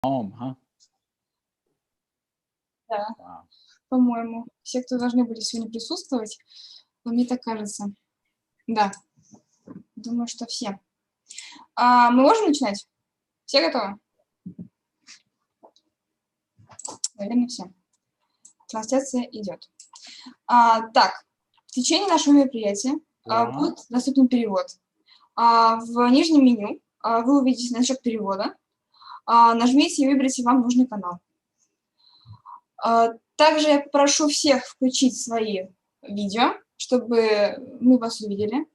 Home, huh? Да, Wow. по-моему, все, кто должны были сегодня присутствовать, мне так кажется. Да, думаю, что все. Мы можем начинать? Все готовы? Наверное, все. Трансляция идет. Так, в течение нашего мероприятия будет доступен перевод. В нижнем меню вы увидите значок перевода. Нажмите и выберите вам нужный канал. Также я попрошу всех включить свои видео, чтобы мы вас увидели.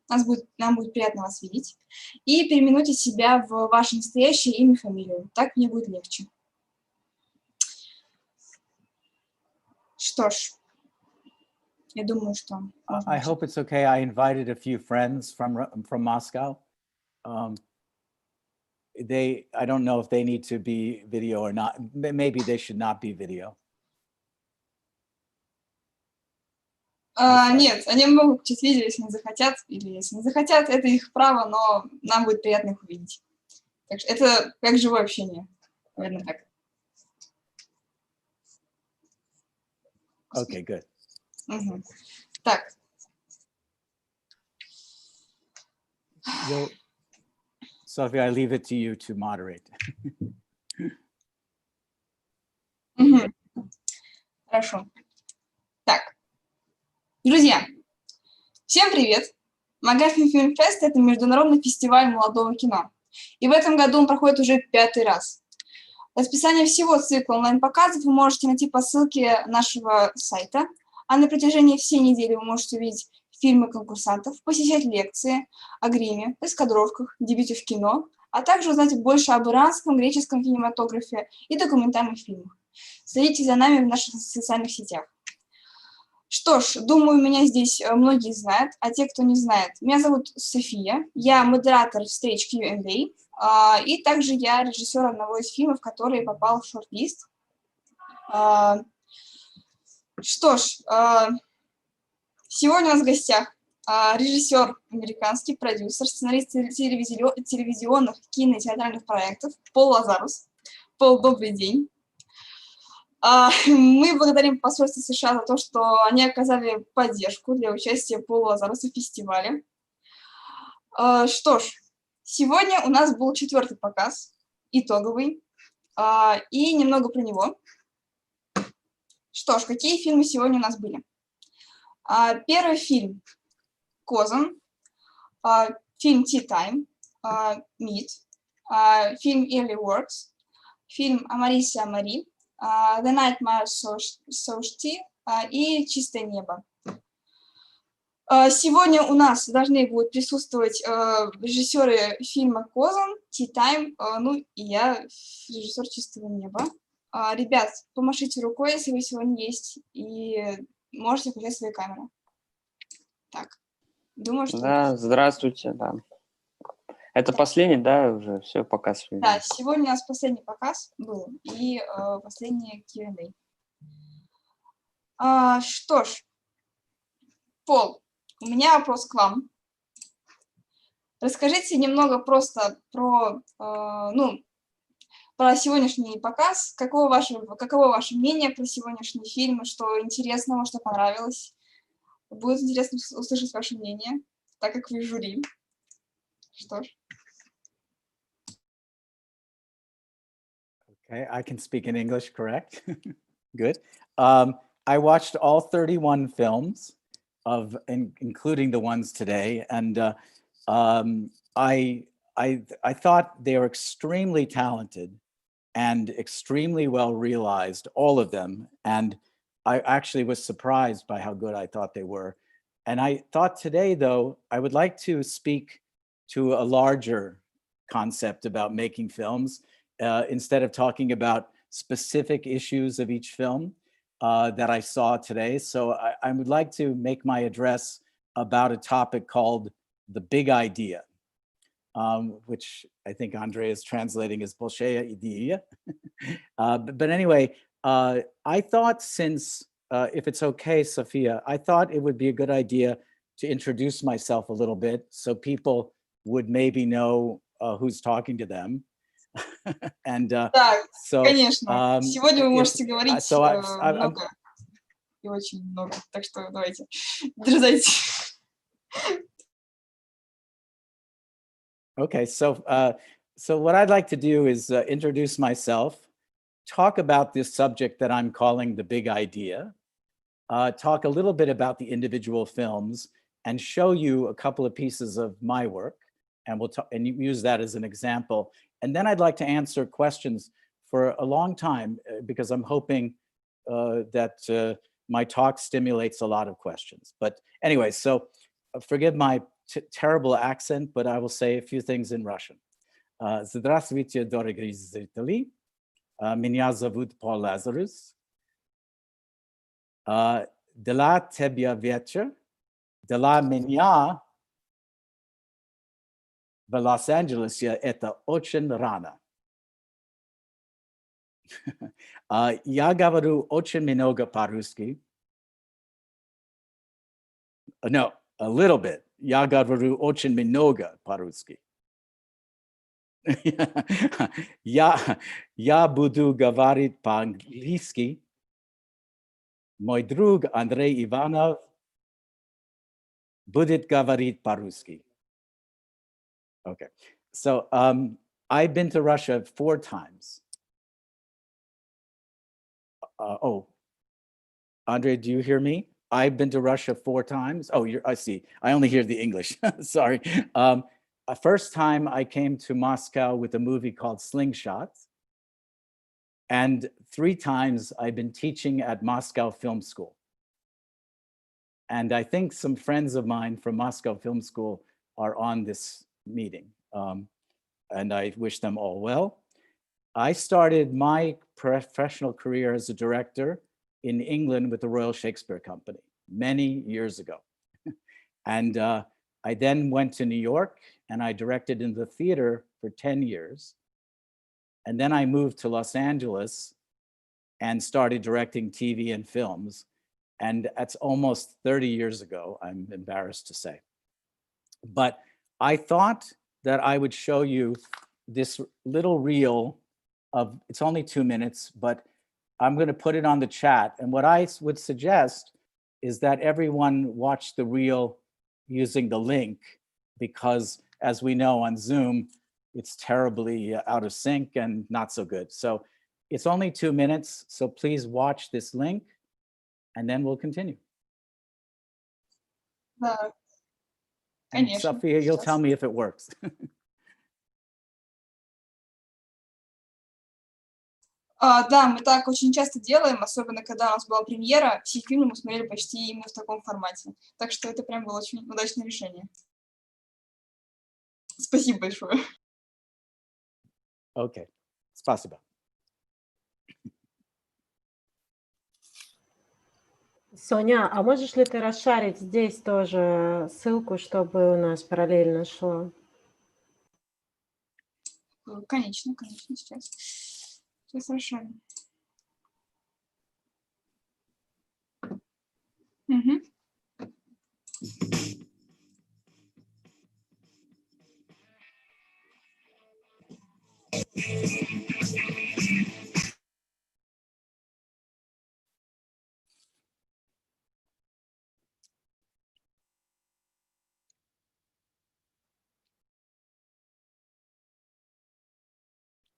Нам будет приятно вас видеть. И переименуйте себя в ваше настоящее имя и фамилию. Так мне будет легче. Что ж, я думаю, что... I hope it's okay. I invited a few friends from Moscow. I don't know if they need to be video or not. Maybe they should not be video. Нет, они могут включить видео, если не захотят, или если не захотят, это их право, но нам будет приятно их увидеть. Так что это как живое общение, наверное, так. Okay, good. Так. Sophia, I leave it to you to moderate. Хорошо. Так. Друзья, всем привет! Магафин Фильмфест – это международный фестиваль молодого кино. И в этом году он проходит уже 5-й раз. Расписание всего цикла онлайн-показов вы можете найти по ссылке нашего сайта, а на протяжении всей недели вы можете увидеть фильмы конкурсантов, посещать лекции о гриме, раскадровках, дебюте в кино, а также узнать больше об иранском, греческом кинематографе и документальных фильмах. Следите за нами в наших социальных сетях. Что ж, думаю, меня здесь многие знают, а те, кто не знает, меня зовут София, я модератор встреч Q&A, и также я режиссер одного из фильмов, который попал в шорт-лист. Что ж, сегодня у нас в гостях режиссер американский, продюсер, сценарист телевизионных, кино и театральных проектов Пол Лазарус. Пол, добрый день. Мы благодарим посольство США за то, что они оказали поддержку для участия Пола Лазаруса в фестивале. Что ж, сегодня у нас был 4-й показ, итоговый, и немного про него. Что ж, какие фильмы сегодня у нас были? Первый фильм «Козан», фильм «Tea Time», «Meet», фильм «Early Works», фильм «Амариси Амари», «The Night My Society» и «Чистое небо». Сегодня у нас должны будут присутствовать режиссеры фильма «Козан», «Tea Time», ну и я, режиссер «Чистого неба». Ребят, помашите рукой, если вы сегодня есть, и можете включать свои камеры. Так, думаю, что... Да, здравствуйте, да. Это да. Последний, да, уже все, показ? Да, сегодня у нас последний показ был, и последний Q&A. Что ж, Пол, у меня вопрос к вам. Расскажите немного просто про сегодняшний показ. Каково ваше мнение про сегодняшний фильм? Что интересного, что понравилось? Будет интересно услышать ваше мнение, так как вы жюри. Что ж. Okay, I can speak in English, correct? Good. I watched all 31 films, including the ones today, and I thought they were extremely talented and extremely well realized, all of them. And I actually was surprised by how good I thought they were. And I thought today, though, I would like to speak to a larger concept about making films, instead of talking about specific issues of each film that I saw today. So I would like to make my address about a topic called the big idea, which I think Andre is translating as Bolshaya idea. But anyway, I thought if it's okay, Sophia, I thought it would be a good idea to introduce myself a little bit so people would maybe know who's talking to them. And Так, so, конечно. Сегодня вы можете говорить so I'm много и очень много. Так что давайте, дерзайте. okay. So what I'd like to do is introduce myself, talk about this subject that I'm calling the big idea, talk a little bit about the individual films, and show you a couple of pieces of my work, and we'll talk and use that as an example. And then I'd like to answer questions for a long time because I'm hoping that my talk stimulates a lot of questions. But anyway, so forgive my terrible accent, but I will say a few things in Russian. Здравствуйте, дорогие зрители. Меня зовут Paul Lazarus. Для тебя вечер, для меня в Лос-Анджелесе это очень рано. Я говорю очень много по-русски. No, a little bit. Я говорю очень много по-русски. Я буду говорить по-английски. Мой друг Андрей Иванов будет говорить по-русски. Okay. So I've been to Russia 4 times. Andre, do you hear me? I've been to Russia 4 times. Oh, I see. I only hear the English. Sorry. First time I came to Moscow with a movie called Slingshot. And 3 times I've been teaching at Moscow Film School. And I think some friends of mine from Moscow Film School are on this meeting. And I wish them all well. I started my professional career as a director in England with the Royal Shakespeare Company many years ago. And I then went to New York and I directed in the theater for 10 years. And then I moved to Los Angeles and started directing TV and films. And that's almost 30 years ago, I'm embarrassed to say. But I thought that I would show you this little reel of, it's only 2 minutes, but I'm going to put it on the chat. And what I would suggest is that everyone watch the reel using the link, because as we know on Zoom, it's terribly out of sync and not so good. So it's only 2 minutes. So please watch this link and then we'll continue. Конечно. Sophia, you'll tell me if it works. Да, мы так очень часто делаем, особенно когда у нас была премьера, все фильмы мы смотрели почти именно в таком формате. Так что это прям было очень удачное решение. Спасибо большое. Okay, спасибо. Соня, а можешь ли ты расшарить здесь тоже ссылку, чтобы у нас параллельно шло? Конечно, конечно, сейчас. Сейчас расшарим. Угу.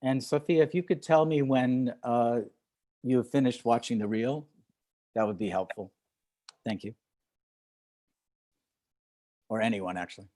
And Sophia, if you could tell me when you have finished watching the reel, that would be helpful. Thank you. Or anyone, actually.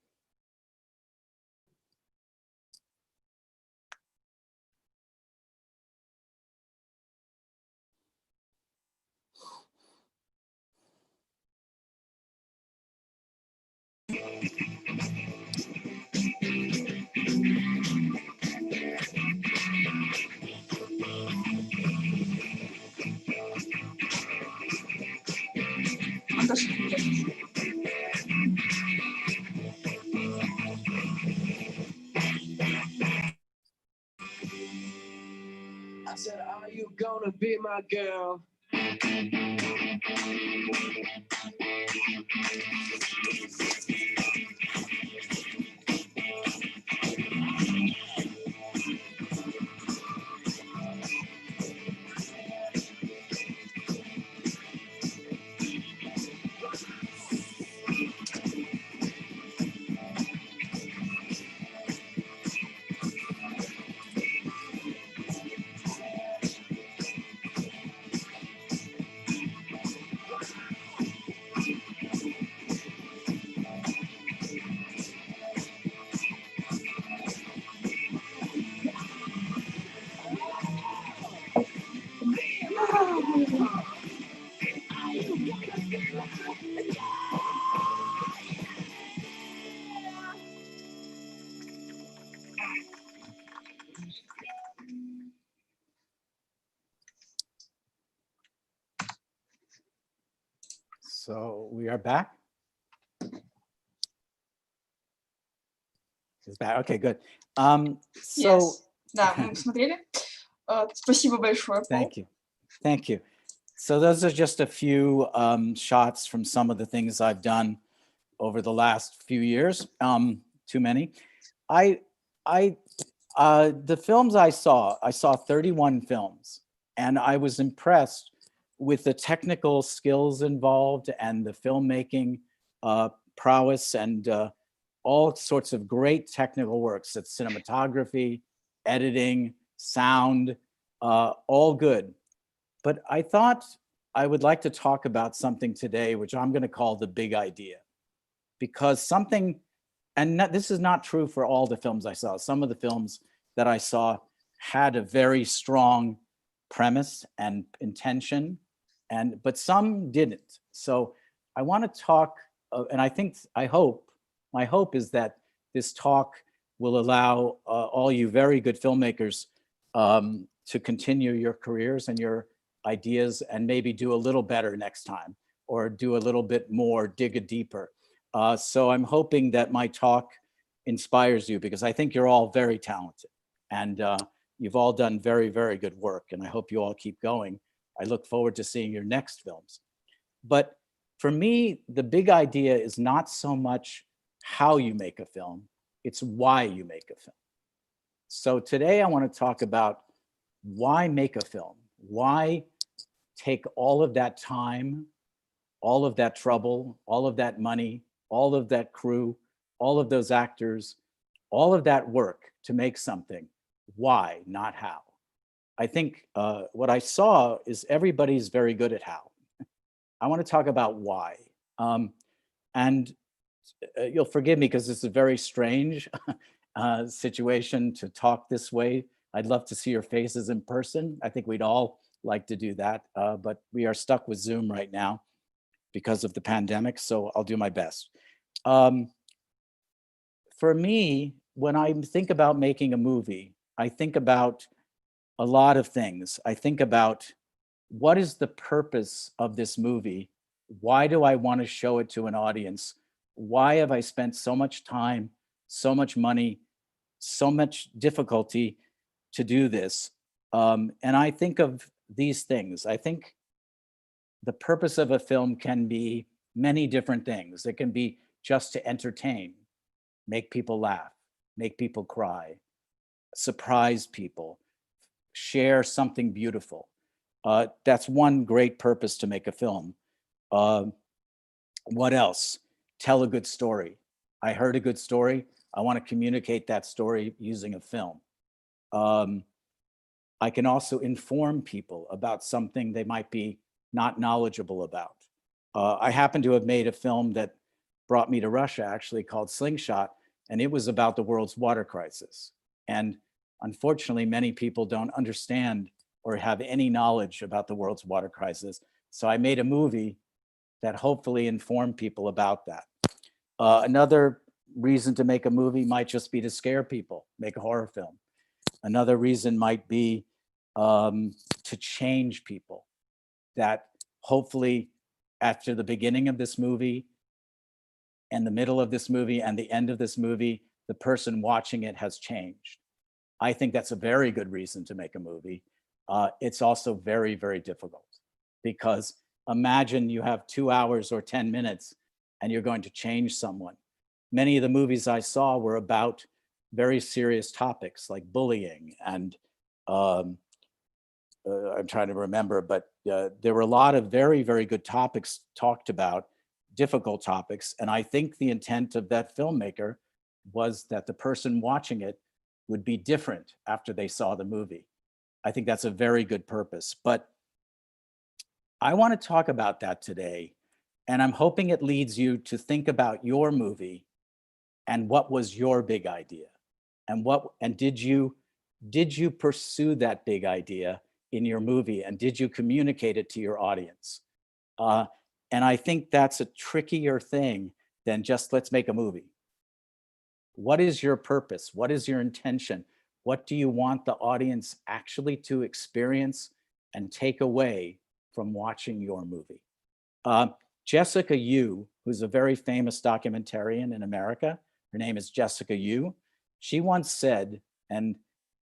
I said, are you gonna be my girl? So we are back. It's back. Okay, good. So Yes. Да, мы посмотрели. Спасибо большое, Пол. thank you. Thank you. So those are just a few shots from some of the things I've done over the last few years. Too many. The films I saw 31 films, and I was impressed with the technical skills involved and the filmmaking prowess and all sorts of great technical works. It's cinematography, editing, sound, all good. But I thought I would like to talk about something today, which I'm going to call the big idea, because something, and this is not true for all the films I saw. Some of the films that I saw had a very strong premise and intention, but some didn't. So I want to talk, and my hope is that this talk will allow all you very good filmmakers to continue your careers and your ideas and maybe do a little better next time or do a little bit more, dig a deeper. So I'm hoping that my talk inspires you, because I think you're all very talented and you've all done very, very good work, and I hope you all keep going. I look forward to seeing your next films. But for me, the big idea is not so much how you make a film, it's why you make a film. So today I want to talk about why make a film? Why take all of that time, all of that trouble, all of that money, all of that crew, all of those actors, all of that work to make something? Why, not how? I think what I saw is everybody's very good at how. I want to talk about why. And you'll forgive me because it's a very strange situation to talk this way. I'd love to see your faces in person. I think we'd all like to do that, but we are stuck with Zoom right now because of the pandemic, so I'll do my best. For me, when I think about making a movie, I think about a lot of things. I think about, what is the purpose of this movie? Why do I want to show it to an audience? Why have I spent so much time, so much money, so much difficulty to do this? And I think of these things. I think the purpose of a film can be many different things. It can be just to entertain, make people laugh, make people cry, surprise people, share something beautiful. That's one great purpose to make a film. What else? Tell a good story. I heard a good story. I want to communicate that story using a film. I can also inform people about something they might be not knowledgeable about. I happen to have made a film that brought me to Russia, actually, called Slingshot, and it was about the world's water crisis. And unfortunately, many people don't understand or have any knowledge about the world's water crisis. So I made a movie that hopefully informed people about that. Another reason to make a movie might just be to scare people, make a horror film. Another reason might be to change people, that hopefully after the beginning of this movie and the middle of this movie and the end of this movie, the person watching it has changed. I think that's a very good reason to make a movie. It's also very, very difficult, because imagine you have 2 hours or 10 minutes and you're going to change someone. Many of the movies I saw were about very serious topics like bullying and I'm trying to remember, but there were a lot of very, very good topics talked about, difficult topics. And I think the intent of that filmmaker was that the person watching it would be different after they saw the movie. I think that's a very good purpose. But I want to talk about that today. And I'm hoping it leads you to think about your movie and what was your big idea, and did you pursue that big idea in your movie, and did you communicate it to your audience? And I think that's a trickier thing than just let's make a movie. What is your purpose? What is your intention? What do you want the audience actually to experience and take away from watching your movie? Jessica Yu, who's a very famous documentarian in America, her name is Jessica Yu, she once said, and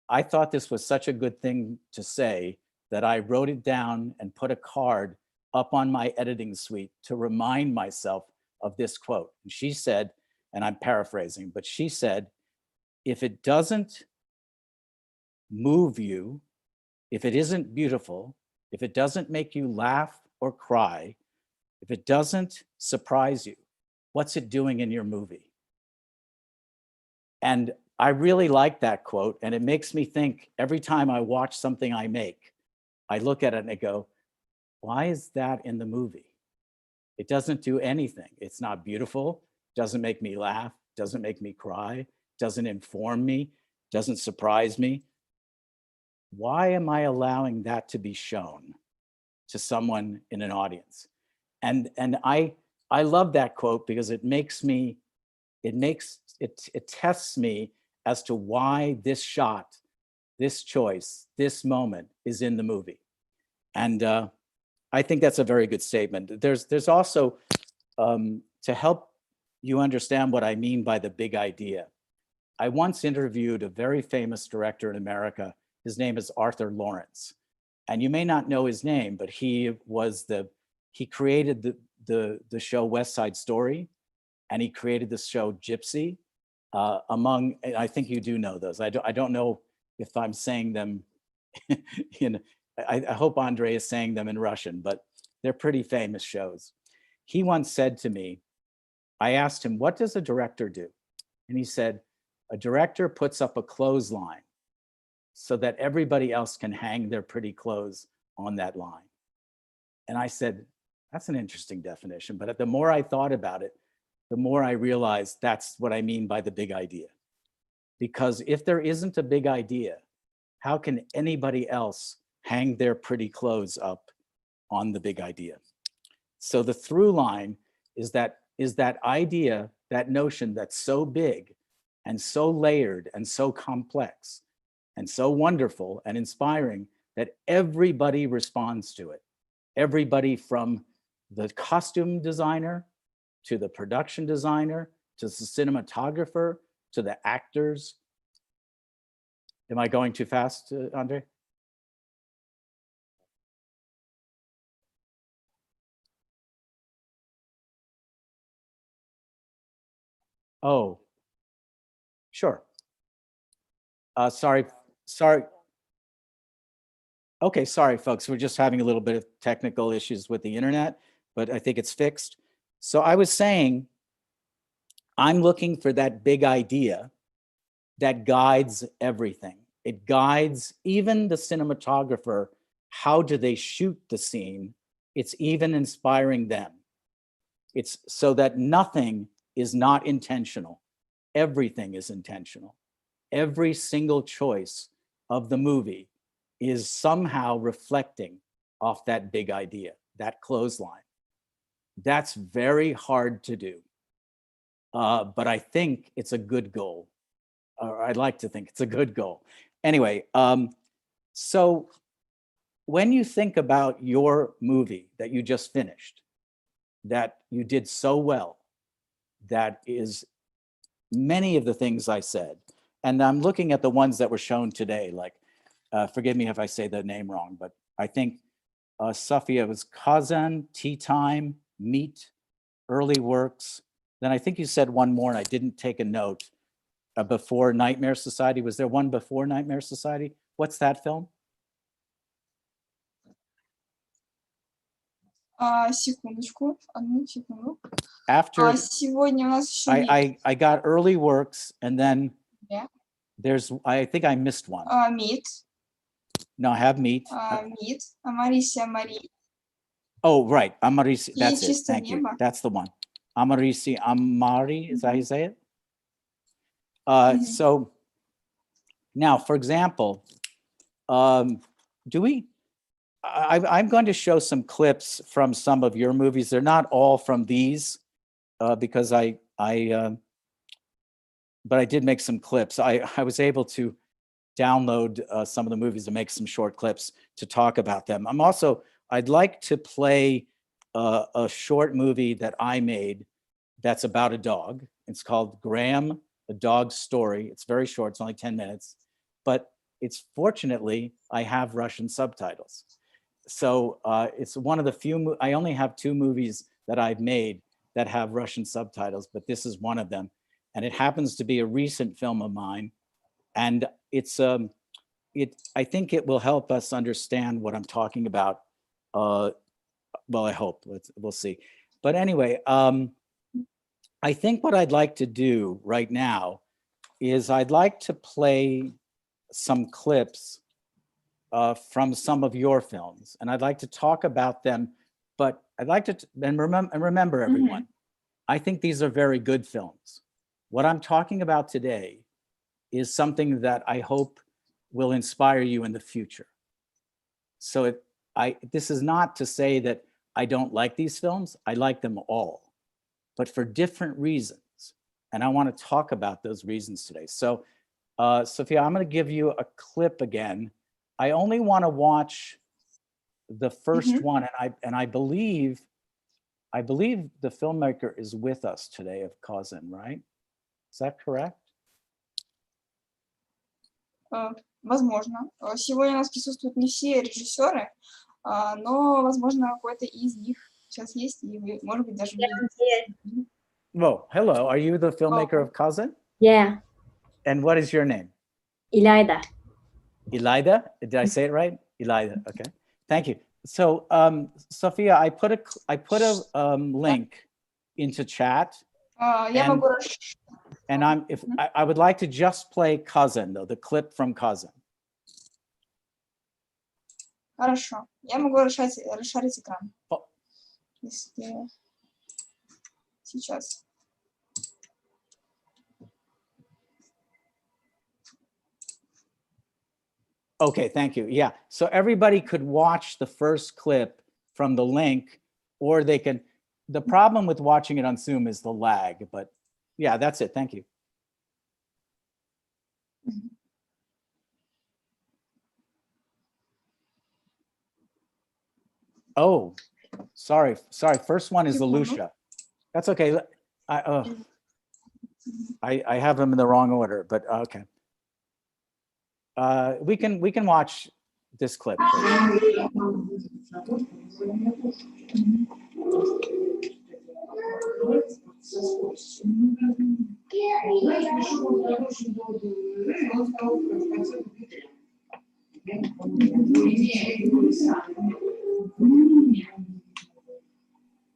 I thought this was such a good thing to say that I wrote it down and put a card up on my editing suite to remind myself of this quote. And she said, and I'm paraphrasing, but she said, if it doesn't move you, if it isn't beautiful, if it doesn't make you laugh or cry, if it doesn't surprise you, what's it doing in your movie? And I really like that quote, and it makes me think every time I watch something I make, I look at it and I go, why is that in the movie? It doesn't do anything. It's not beautiful, doesn't make me laugh, doesn't make me cry, doesn't inform me, doesn't surprise me. Why am I allowing that to be shown to someone in an audience? And I love that quote because it tests me as to why this shot, this choice, this moment is in the movie. And I think that's a very good statement. There's also, to help you understand what I mean by the big idea, I once interviewed a very famous director in America. His name is Arthur Lawrence. And you may not know his name, but he created the show West Side Story, and he created the show Gypsy. I think you do know those. I don't know if I'm saying them I hope Andre is saying them in Russian, but they're pretty famous shows. He once said to me, I asked him, what does a director do? And he said, a director puts up a clothesline so that everybody else can hang their pretty clothes on that line. And I said, that's an interesting definition. But the more I thought about it, the more I realized that's what I mean by the big idea. Because if there isn't a big idea, how can anybody else hang their pretty clothes up on the big idea? So the through line is that idea, that notion that's so big and so layered and so complex and so wonderful and inspiring that everybody responds to it. Everybody from the costume designer to the production designer to the cinematographer to the actors. Am I going too fast, Andre? Oh, sure. Sorry. Okay, sorry, folks. We're just having a little bit of technical issues with the internet, but I think it's fixed. So I was saying, I'm looking for that big idea that guides everything. It guides even the cinematographer. How do they shoot the scene? It's even inspiring them. It's so that nothing is not intentional. Everything is intentional. Every single choice of the movie is somehow reflecting off that big idea, that clothesline. That's very hard to do. But I think it's a good goal. Or I'd like to think it's a good goal. Anyway, so when you think about your movie that you just finished, that you did so well, that is many of the things I said, and I'm looking at the ones that were shown today, like, forgive me if I say the name wrong, but I think Safia was Kazan, Tea Time, Meet, Early Works. Then I think you said one more and I didn't take a note. Before Nightmare Society. Was there one before Nightmare Society? What's that film? Секундочку, одну секунду. After Сегодня у нас еще I got Early Works, and then Yeah. there's, I think I missed one. Meet. No, I have Meet. Meet. Амарисия Мари. Oh, right. Amarisi. That's it. Чистое Thank you. небо. That's the one. Amarisi Amari. Is that how you say it? So now, for example, I'm going to show some clips from some of your movies. They're not all from these because but I did make some clips. I was able to download some of the movies and make some short clips to talk about them. I'd like to play a short movie that I made that's about a dog. It's called Graham, a Dog's Story. It's very short, it's only 10 minutes, but it's fortunately, I have Russian subtitles. So it's one of the few, I only have 2 movies that I've made that have Russian subtitles, but this is one of them. And it happens to be a recent film of mine. And it's, I think it will help us understand what I'm talking about. Well, I hope, we'll see. But anyway, I think what I'd like to do right now is I'd like to play some clips from some of your films, and I'd like to talk about them, but I'd like to, and remember everyone, I think these are very good films. What I'm talking about today is something that I hope will inspire you in the future. So this is not to say that I don't like these films, I like them all, but for different reasons. And I want to talk about those reasons today. So Sophia, I'm going to give you a clip again. I only want to watch the first one, and I believe the filmmaker is with us today of Kazan, right? Is that correct? Возможно. Сегодня у нас присутствуют не все режиссеры, но, возможно, какой-то из них сейчас есть, и вы, может быть, даже увидите. Whoa, hello. Are you the filmmaker of Kazan? Yeah, And what is your name? Ilaida. Elida? Did I say it right? Elida. Okay. Thank you. So, Sophia, I put a link into chat. Я могу And I would like to just play Kazan, though, the clip from Kazan. Хорошо. Я могу расшарить экран. Если... Сейчас. Okay, thank you. Yeah, so everybody could watch the first clip from the link, or they can, the problem with watching it on Zoom is the lag, but yeah, that's it. Thank you. Oh, sorry. First one is Alusha. That's okay. I have them in the wrong order, but okay. We can watch this clip.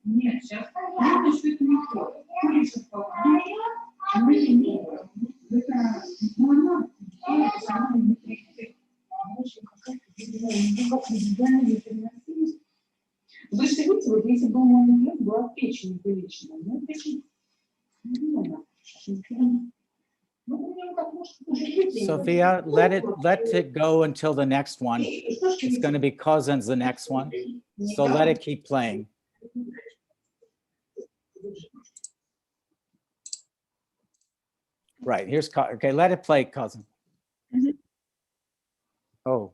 Нет, сейчас это не то. Вы же видите, вот если бы у меня была печень увеличена, ну, печень, Sophia, let it go until the next one. It's going to be Kazan's the next one. So let it keep playing. Right, here's, okay, let it play, Kazan. Oh,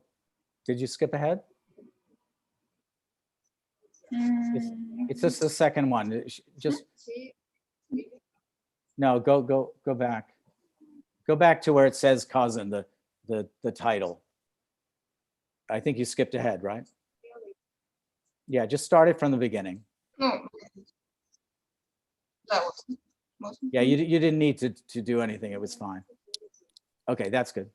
did you skip ahead? It's just the second one. Just, no, go back. Go back to where it says Kazan, the title. I think you skipped ahead, right? Yeah, just start it from the beginning. Yeah, you didn't need to do anything. It was fine. Okay, that's good.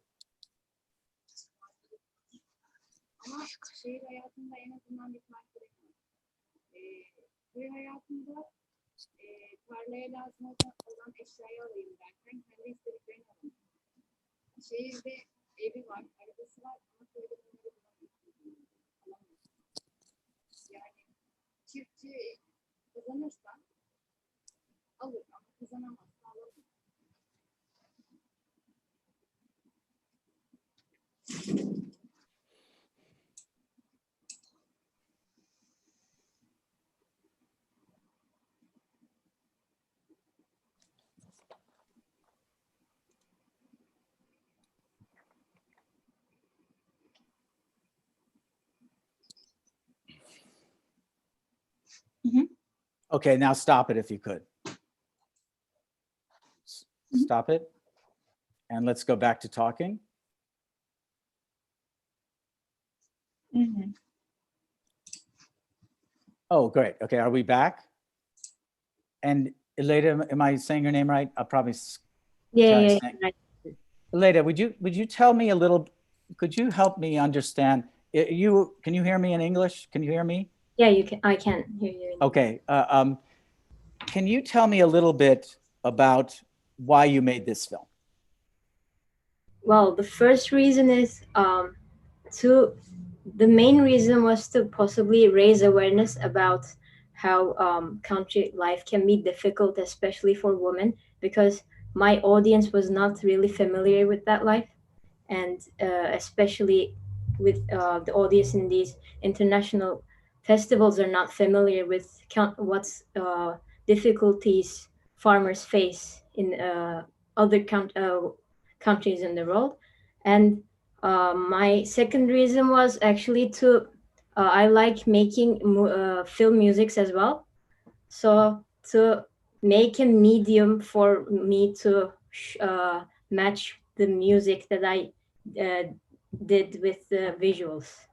Okay, now stop it if you could. Stop it. And let's go back to talking. Oh, great. Okay, are we back? And Elena, am I saying your name right? I'll probably. Yeah, right. Elena, would you tell me a little? Could you help me understand? Can you hear me in English? Can you hear me? Yeah, you can. I can hear you. Okay. Can you tell me a little bit about why you made this film? Well, the first reason is the main reason was to possibly raise awareness about how country life can be difficult, especially for women, because my audience was not really familiar with that life, and especially with the audience in these international festivals are not familiar with what's difficulties farmers face in other countries in the world. And my second reason was actually to I like making film musics as well, so to make a medium for me to match the music that I did with the visuals.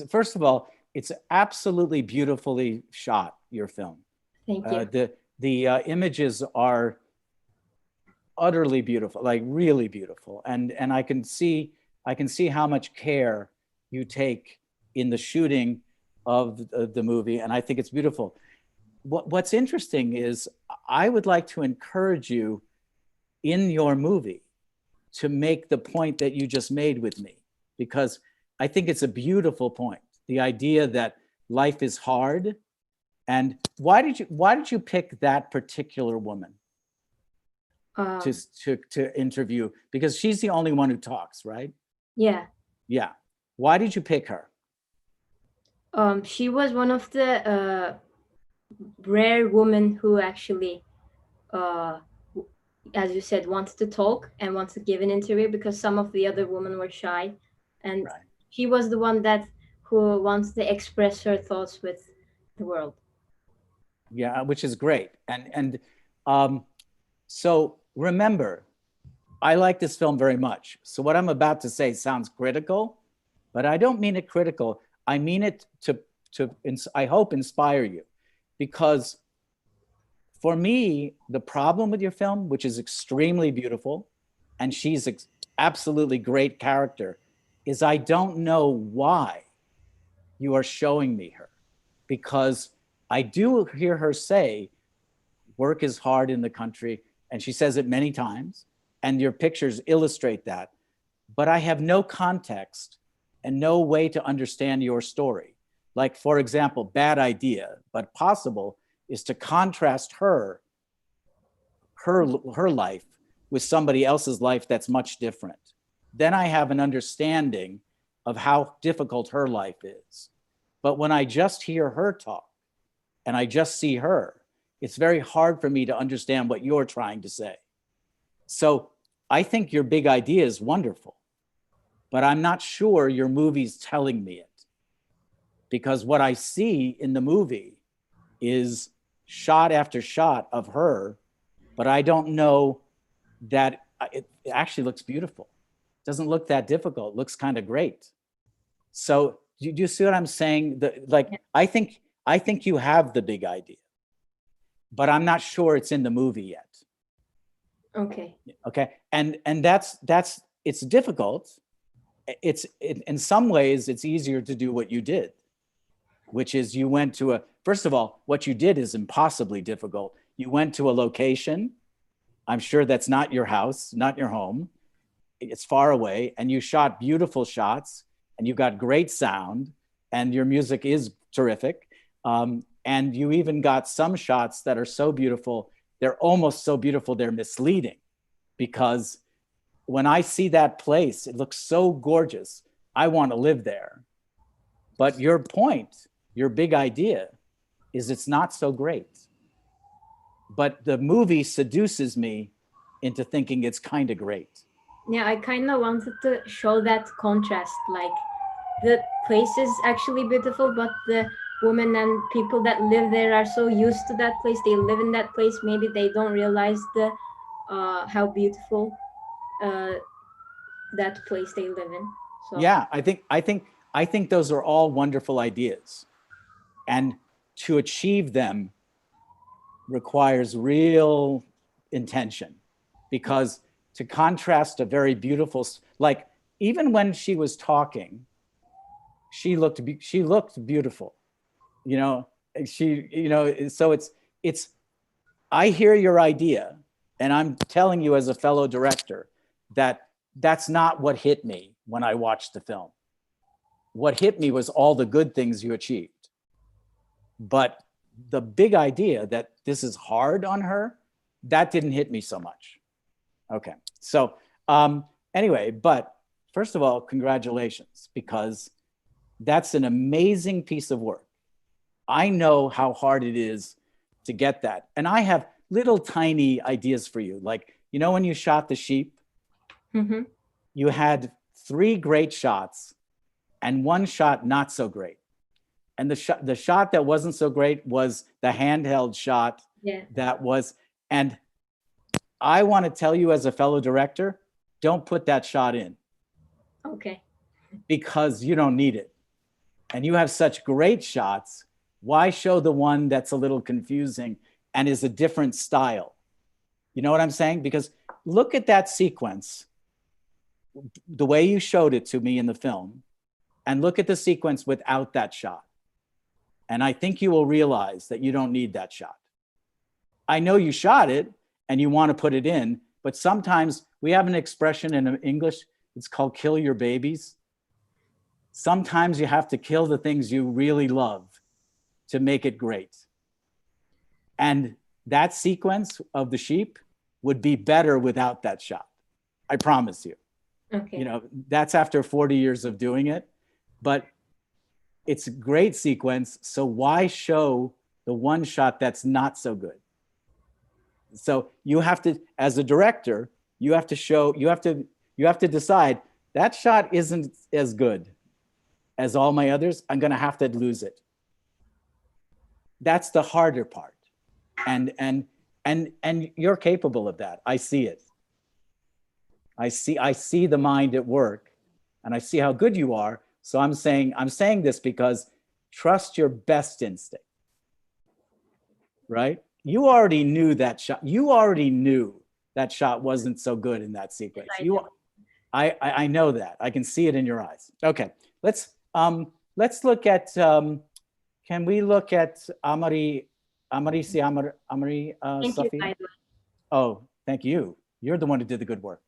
First of all, it's absolutely beautifully shot, your film. Thank you. The images are utterly beautiful, like really beautiful. And I can see how much care you take in the shooting of the movie. And I think it's beautiful. What's interesting is I would like to encourage you in your movie to make the point that you just made with me, because I think it's a beautiful point. The idea that life is hard. And why did you pick that particular woman to interview? Because she's the only one who talks, right? Yeah. Yeah. Why did you pick her? She was one of the rare women who actually, as you said, wanted to talk and wanted to give an interview, because some of the other women were shy, and Right. she was the one who wants to express her thoughts with the world. Yeah, which is great. And so remember, I like this film very much. So what I'm about to say sounds critical, but I don't mean it critical. I mean it to I hope inspire you, because for me, the problem with your film, which is extremely beautiful, and she's absolutely great character, is I don't know why you are showing me her, because I do hear her say work is hard in the country, and she says it many times, and your pictures illustrate that, but I have no context and no way to understand your story. Like, for example, bad idea, but possible, is to contrast her life with somebody else's life that's much different. Then I have an understanding of how difficult her life is. But when I just hear her talk and I just see her, it's very hard for me to understand what you're trying to say. So I think your big idea is wonderful, but I'm not sure your movie's telling me it. Because what I see in the movie is shot after shot of her, but I don't know that it actually looks beautiful. It doesn't look that difficult. It looks kind of great. So do you see what I'm saying? I think you have the big idea, but I'm not sure it's in the movie yet. Okay. Okay. And that's it's difficult. In some ways it's easier to do what you did, which is you went to first of all, what you did is impossibly difficult. You went to a location. I'm sure that's not your house, not your home. It's far away, and you shot beautiful shots, and you got great sound, and your music is terrific. And you even got some shots that are so beautiful, they're almost so beautiful, they're misleading. Because when I see that place, it looks so gorgeous. I want to live there. But your point, your big idea, is it's not so great. But the movie seduces me into thinking it's kind of great. Yeah, I kind of wanted to show that contrast, like the place is actually beautiful, but the women and people that live there are so used to that place. They live in that place. Maybe they don't realize the how beautiful that place they live in. So Yeah, I think those are all wonderful ideas. And to achieve them requires real intention, because to contrast a very beautiful, like even when she was talking, she looked beautiful, you know, so it's, I hear your idea, and I'm telling you as a fellow director that that's not what hit me when I watched the film. What hit me was all the good things you achieved. But the big idea that this is hard on her, that didn't hit me so much. Okay, so anyway, but first of all, congratulations, because that's an amazing piece of work. I know how hard it is to get that. And I have little tiny ideas for you. Like, you know, when you shot the sheep, you had 3 great shots and 1 shot not so great. And the shot that wasn't so great was the handheld shot. Yeah. That was, and I want to tell you as a fellow director, don't put that shot in. Okay. Because you don't need it. And you have such great shots. Why show the one that's a little confusing and is a different style? You know what I'm saying? Because look at that sequence, the way you showed it to me in the film, and look at the sequence without that shot. And I think you will realize that you don't need that shot. I know you shot it and you want to put it in, but sometimes we have an expression in English, it's called kill your babies. Sometimes you have to kill the things you really love to make it great. And that sequence of the sheep would be better without that shot. I promise you. Okay. You know, that's after 40 years of doing it, but it's a great sequence. So why show the one shot that's not so good? So you have to, as a director, you have to show, you have to decide that shot isn't as good as all my others. I'm going to have to lose it. That's the harder part. And you're capable of that. I see it. I see the mind at work, and I see how good you are. So I'm saying this because trust your best instinct, right? You already knew that shot. You already knew that shot wasn't so good in that sequence. I know that. I can see it in your eyes. Okay, let's look at. Can we look at Amari, Thank Sophia? you, Paula. Oh, thank you. You're the one who did the good work.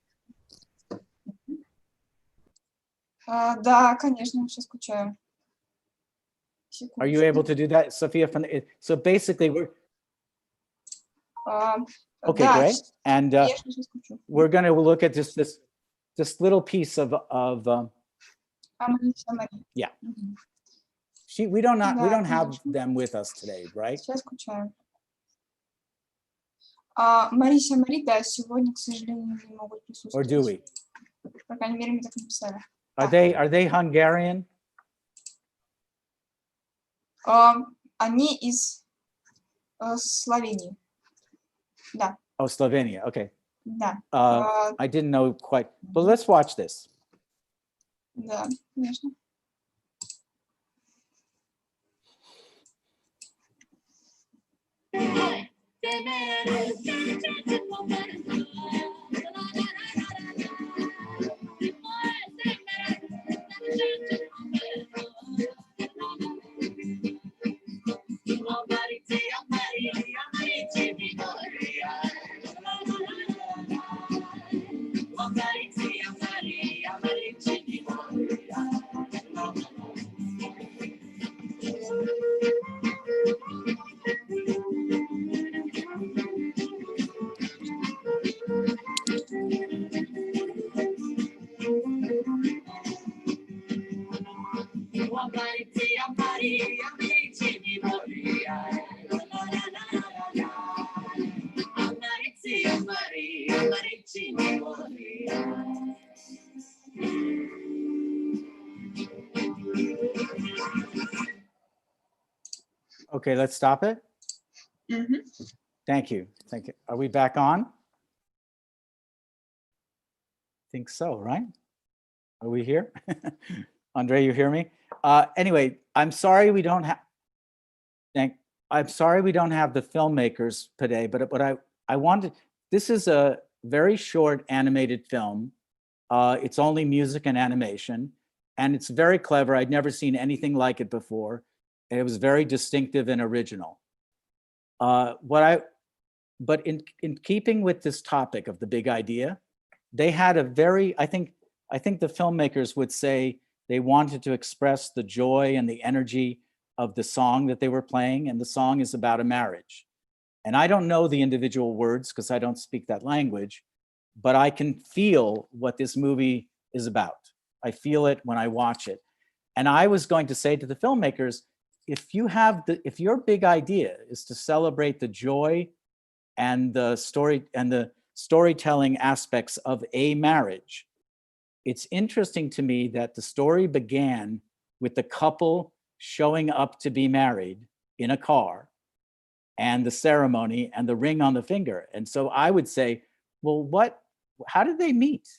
Да, конечно, сейчас скучаю. Are you able to do that, Sophia? So basically, we're okay, Да, great. And конечно, сейчас скучу. we're going to look at just this little piece of yeah. We don't have them with us today, right? Сейчас скучаю. Марися, Мари, да, сегодня, к сожалению, не могут Or присутствовать. do we? По крайней мере, мне так написали. Are they Hungarian? Они из Словении. Да. Oh, Slovenia. Okay. Да. I didn't know quite. But let's watch this. Да, конечно. Okay, let's stop it. Мгм. Thank you. Thank you. Are we back on? Think so, right? Are we here? Andre, you hear me? Anyway, I'm sorry we don't have. I'm sorry we don't have the filmmakers today, but what I wanted. This is a very short animated film. It's only music and animation, and it's very clever. I'd never seen anything like it before. And it was very distinctive and original. But in keeping with this topic of the big idea, they had a very, I think the filmmakers would say they wanted to express the joy and the energy of the song that they were playing, and the song is about a marriage. And I don't know the individual words because I don't speak that language, but I can feel what this movie is about. I feel it when I watch it. And I was going to say to the filmmakers, if your big idea is to celebrate the joy and the storytelling aspects of a marriage, it's interesting to me that the story began with the couple showing up to be married in a car and the ceremony and the ring on the finger. And so I would say, well, how did they meet?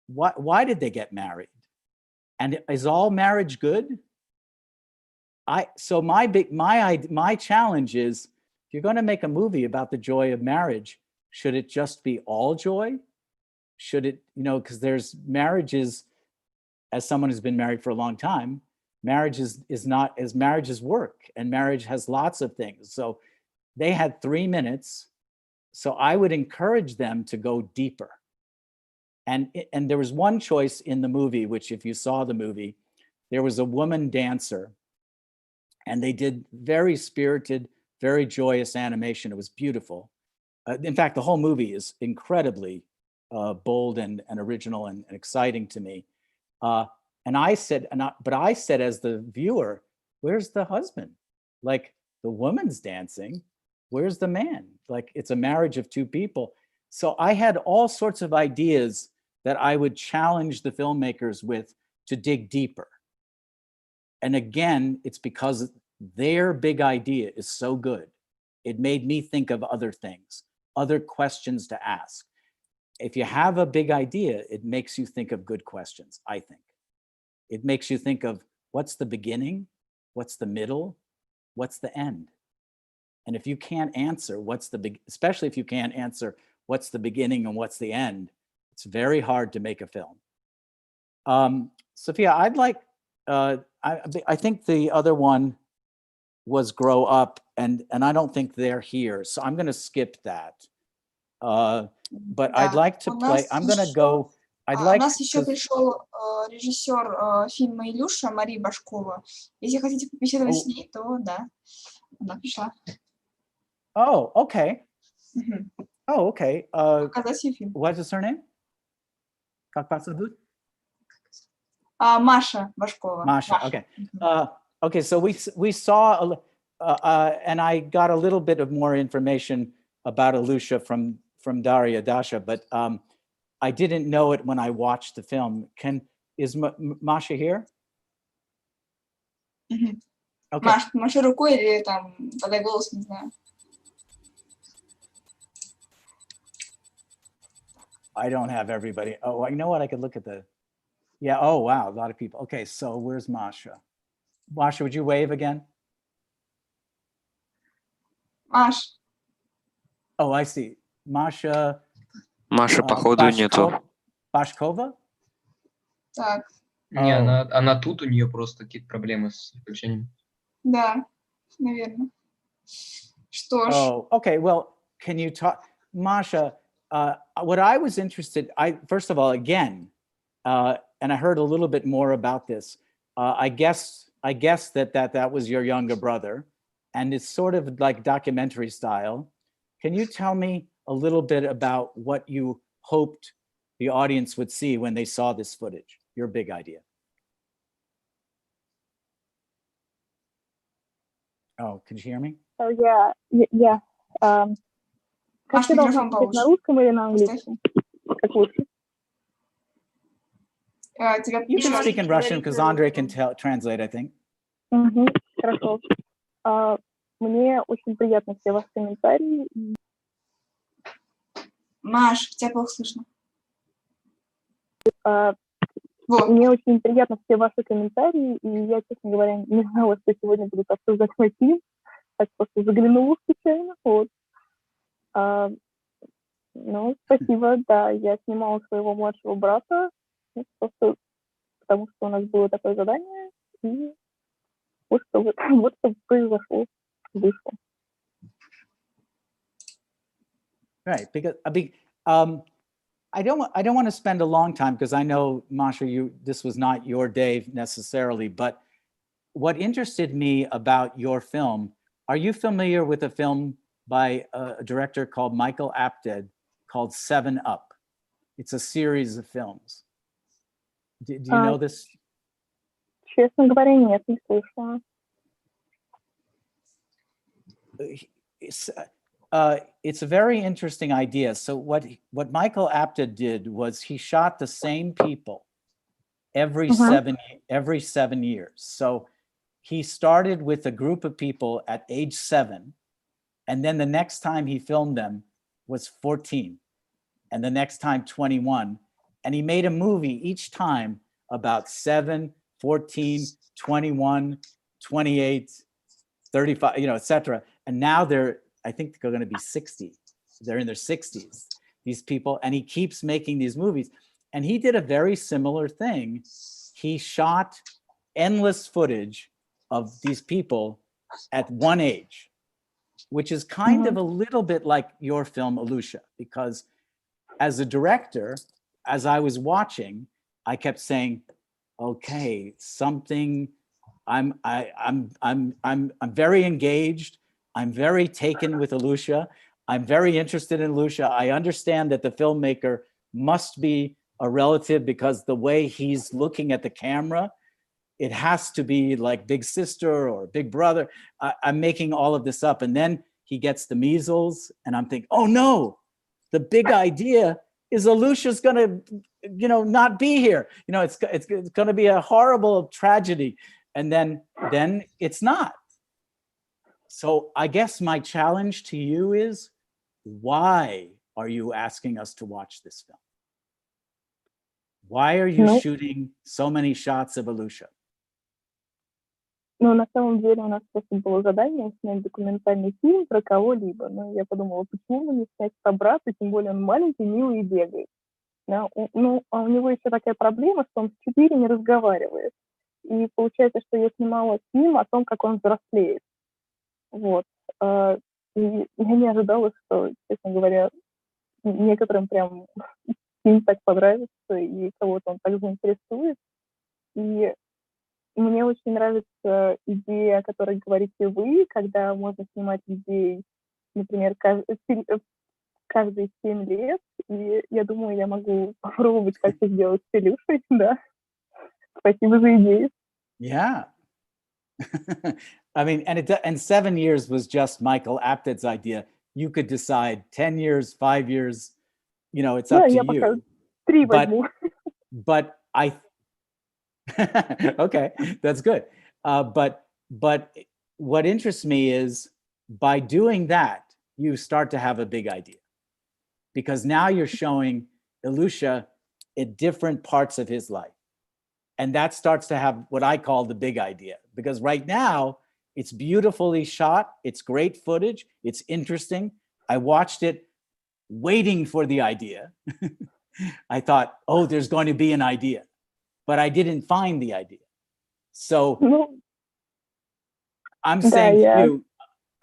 Why did they get married? And is all marriage good? So my challenge is, if you're going to make a movie about the joy of marriage, should it just be all joy? Should it, because there's marriages, as someone who's been married for a long time, marriage is not as marriage is work, and marriage has lots of things. So they had 3 minutes. So I would encourage them to go deeper. And there was one choice in the movie, which if you saw the movie, there was a woman dancer, and they did very spirited, very joyous animation. It was beautiful. In fact, the whole movie is incredibly bold and original and exciting to me. And I said, but I said as the viewer, where's the husband? Like, the woman's dancing, where's the man? Like, it's a marriage of two people. So I had all sorts of ideas that I would challenge the filmmakers with to dig deeper. And again, it's because their big idea is so good. It made me think of other things, other questions to ask. If you have a big idea, it makes you think of good questions, I think. It makes you think of what's the beginning, what's the middle, what's the end. And if you can't answer especially if you can't answer what's the beginning and what's the end, it's very hard to make a film. Sophia, I'd like, I think the other one was Grow Up, and I don't think they're here, so I'm gonna skip that. But I'd like to play, I'm gonna go, I'd У like, нас еще 'cause- пришел режиссер фильма «Илюша» Мария Башкова. Если хотите побеседовать с ней, то да, она пришла. Oh, okay. Мгм. Oh, okay. Показать ей фильм. What is her name? Как вас зовут? Маша Башкова. Masha, okay. Okay, so we saw, and I got a little bit of more information about Ilusha from Daria Dasha, but I didn't know it when I watched the film. Is Masha here? Мгм. Okay. Маши рукой или там подай голос, не знаю. I don't have everybody. Oh, you know what? I could look at yeah, oh, wow, a lot of people. Okay, so where's Masha? Masha, would you wave again? Маш, Oh, I see. Masha Маши, походу, нету. Bashkova? так, Не, Oh. она тут, у нее просто какие-то проблемы с включением. да, наверное. Что ж, Oh, okay. Well, can you talk, Masha? What I was interested, first of all, again, and I heard a little bit more about this. I guess that was your younger brother, and it's sort of like documentary style. Can you tell me a little bit about what you hoped the audience would see when they saw this footage? Your big idea. Oh, can you hear me? So yeah. Маш, Как ты должна микрофон ответить, на повыше. русском или на Поставь. английском? Как лучше? Тебя You can еще раз. speak in Russian because Andre can translate, I think. Угу, хорошо. Мне очень приятны все ваши комментарии. Маш, тебя плохо слышно. Вот. Мне очень приятны все ваши комментарии, и я, честно говоря, не знала, что сегодня будут обсуждать мой фильм, так просто заглянула случайно. Вот. Ну, спасибо, да, я снимала своего младшего брата, просто потому что у нас было такое задание, и вот что произошло, вышло. Right, because I don't want to spend a long time because I know, Masha, this was not your day necessarily, but what interested me about your film, are you familiar with a film by a director called Michael Apted called 7 Up? It's a series of films. Do you know this? Честно говоря, нет, не слышала. It's a very interesting idea. So what Michael Apted did was he shot the same people every 7 years. So he started with a group of people at age 7, and then the next time he filmed them was 14, and the next time 21, and he made a movie each time about 7, 14, 21, 28, 35, etc. And now I think they're going to be 60. They're in their 60s, these people, and he keeps making these movies. And he did a very similar thing. He shot endless footage of these people at one age, which is kind of a little bit like your film, Alusha, because as a director, as I was watching, I kept saying, okay, something, I'm very engaged. I'm very taken with Alusha. I'm very interested in Alusha. I understand that the filmmaker must be a relative because the way he's looking at the camera, it has to be like big sister or big brother. I'm making all of this up. And then he gets the measles and I'm thinking, oh no, the big idea is Alusha's gonna, not be here. It's gonna be a horrible tragedy. And then it's not. So I guess my challenge to you is, why are you asking us to watch this film? Why are you shooting so many shots of Alusha? Ну, на самом деле у нас просто было задание снять документальный фильм про кого-либо. Но я подумала, почему бы не снять про брата, тем более он маленький, милый и бегает. Да? А у него еще такая проблема, что он с 4 не разговаривает. И получается, что я снимала фильм о том, как он взрослеет. Вот. И я не ожидала, что, честно говоря, некоторым прям фильм так понравится, и кого-то он так заинтересует. И мне очень нравится идея, о которой говорите вы, когда можно снимать людей, например, каждые 7 лет. И я думаю, я могу попробовать как-то сделать с Илюшей, да. Спасибо за идею. Yeah. I mean, and 7 years was just Michael Apted's idea. You could decide 10 years, 5 years, it's up to я you. пока 3 возьму. But okay, that's good. But what interests me is by doing that, you start to have a big idea, because now you're showing Ilusha in different parts of his life. And that starts to have what I call the big idea, because right now it's beautifully shot. It's great footage. It's interesting. I watched it waiting for the idea. I thought, oh, there's going to be an idea, but I didn't find the idea. So I'm saying to you,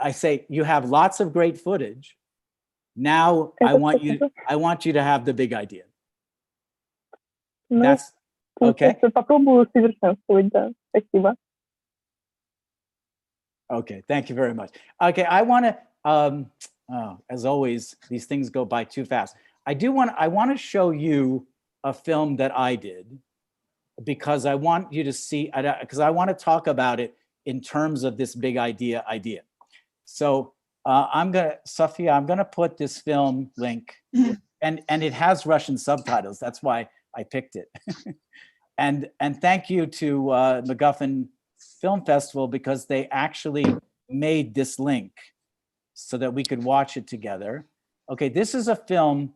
I say, you have lots of great footage. Now I want you to have the big idea. That's okay. Попробую совершенствовать, да. Спасибо. Okay, thank you very much. Okay, I want to, as always, these things go by too fast. I want to show you a film that I did, because I want you to see, because I want to talk about it in terms of this big idea. So Sophia, I'm going to put this film link, and it has Russian subtitles. That's why I picked it. And thank you to MacGuffin Film Festival, because they actually made this link so that we could watch it together. Okay, this is a film.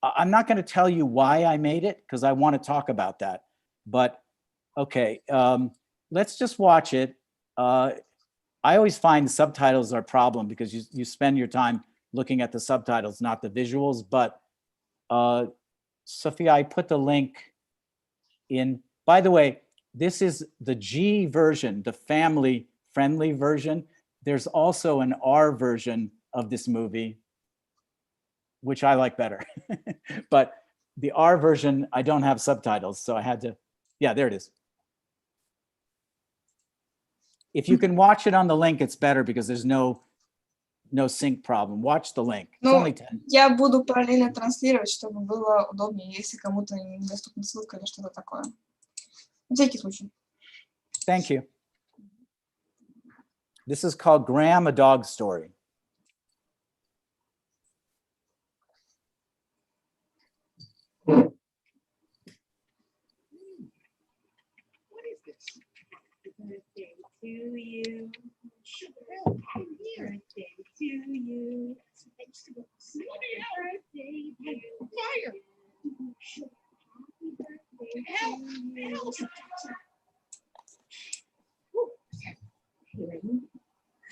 I'm not going to tell you why I made it because I want to talk about that. But okay, let's just watch it. I always find subtitles are a problem because you spend your time looking at the subtitles, not the visuals. But Sophia, I put the link in. By the way, this is the G version, the family-friendly version. There's also an R version of this movie, which I like better. But the R version, I don't have subtitles, so I had to, yeah, there it is. If you can watch it on the link, it's better because there's no sync problem. Watch the link. It's only 10. Я буду параллельно транслировать, чтобы было удобнее, если кому-то недоступна ссылка или что-то такое. На всякий случай. Thank you. This is called Graham, a Dog Story. What is this? Birthday to you. Birthday to you. Birthday to you. Fire! Hell!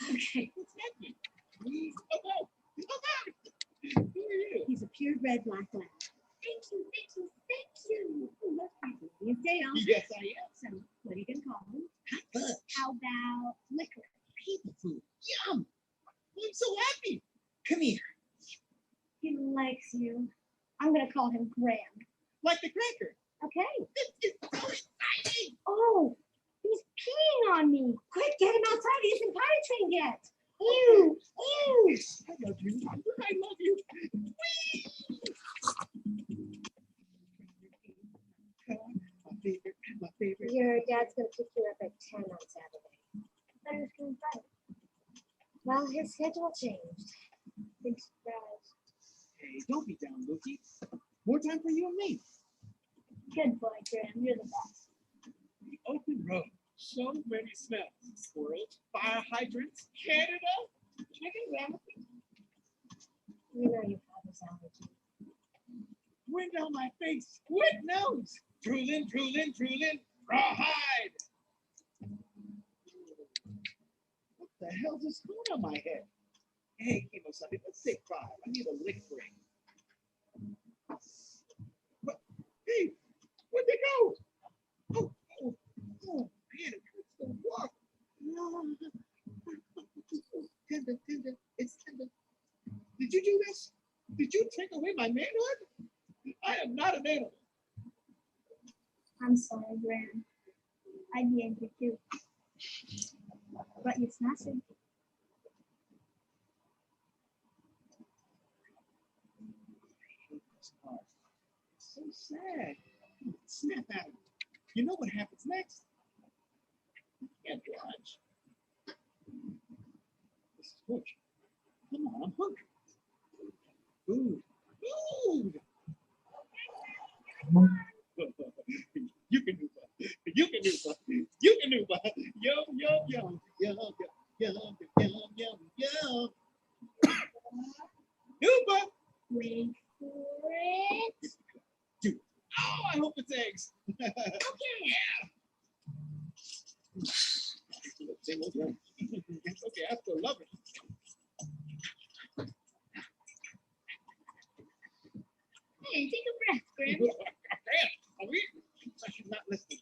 Okay, what's happening? He's a purebred black lab. Thank you, thank you, thank you. He's Dale. Yes, I am. So, what are you going to call him? How about liquor? People food. Yum. I'm so happy. Come here. He likes you. I'm going to call him Graham. Like the cracker. Okay. This is so exciting. Oh, he's peeing on me. Quick, get him outside. He isn't potty trained yet. Ew, ew. I love you. I love you. Whee! My favorite. Your dad's going to pick you up at 10 on Saturday. That is going to Well, his schedule changed. Big surprise. Hey, don't be down, Lucy. More time for you and me. Good boy, Graham. You're the best. The open road. So many smells. Squirrels, fire hydrants, Canada, chicken ramen. You know your father's allergy. Wind on my face, wet nose. Drooling, drooling, drooling, rawhide. What the hell's this going on my head? Hey, Kimo Sunday, let's say 5. I need a lick break. What? Hey, where'd they go? Oh, man, it hurts to walk. Tender, tender, it's tender. Did you do this? Did you take away my manhood? I am not an animal. I'm sorry, Graham. I'd be angry too. But you smashed it. So sad. Snap out of it. You know what happens next? Can't watch. This is torture. Come on, I'm hungry. Food. Food. You can do that. You can do that. You can do that. Yum, yum, yum, yum, yum, yum, yum, yum. Duba. Wait for it. Dude. Oh, I hope it's eggs. Okay. Yeah. Okay, I still love it. Hey, take a breath, Graham. Are we? I should not listen.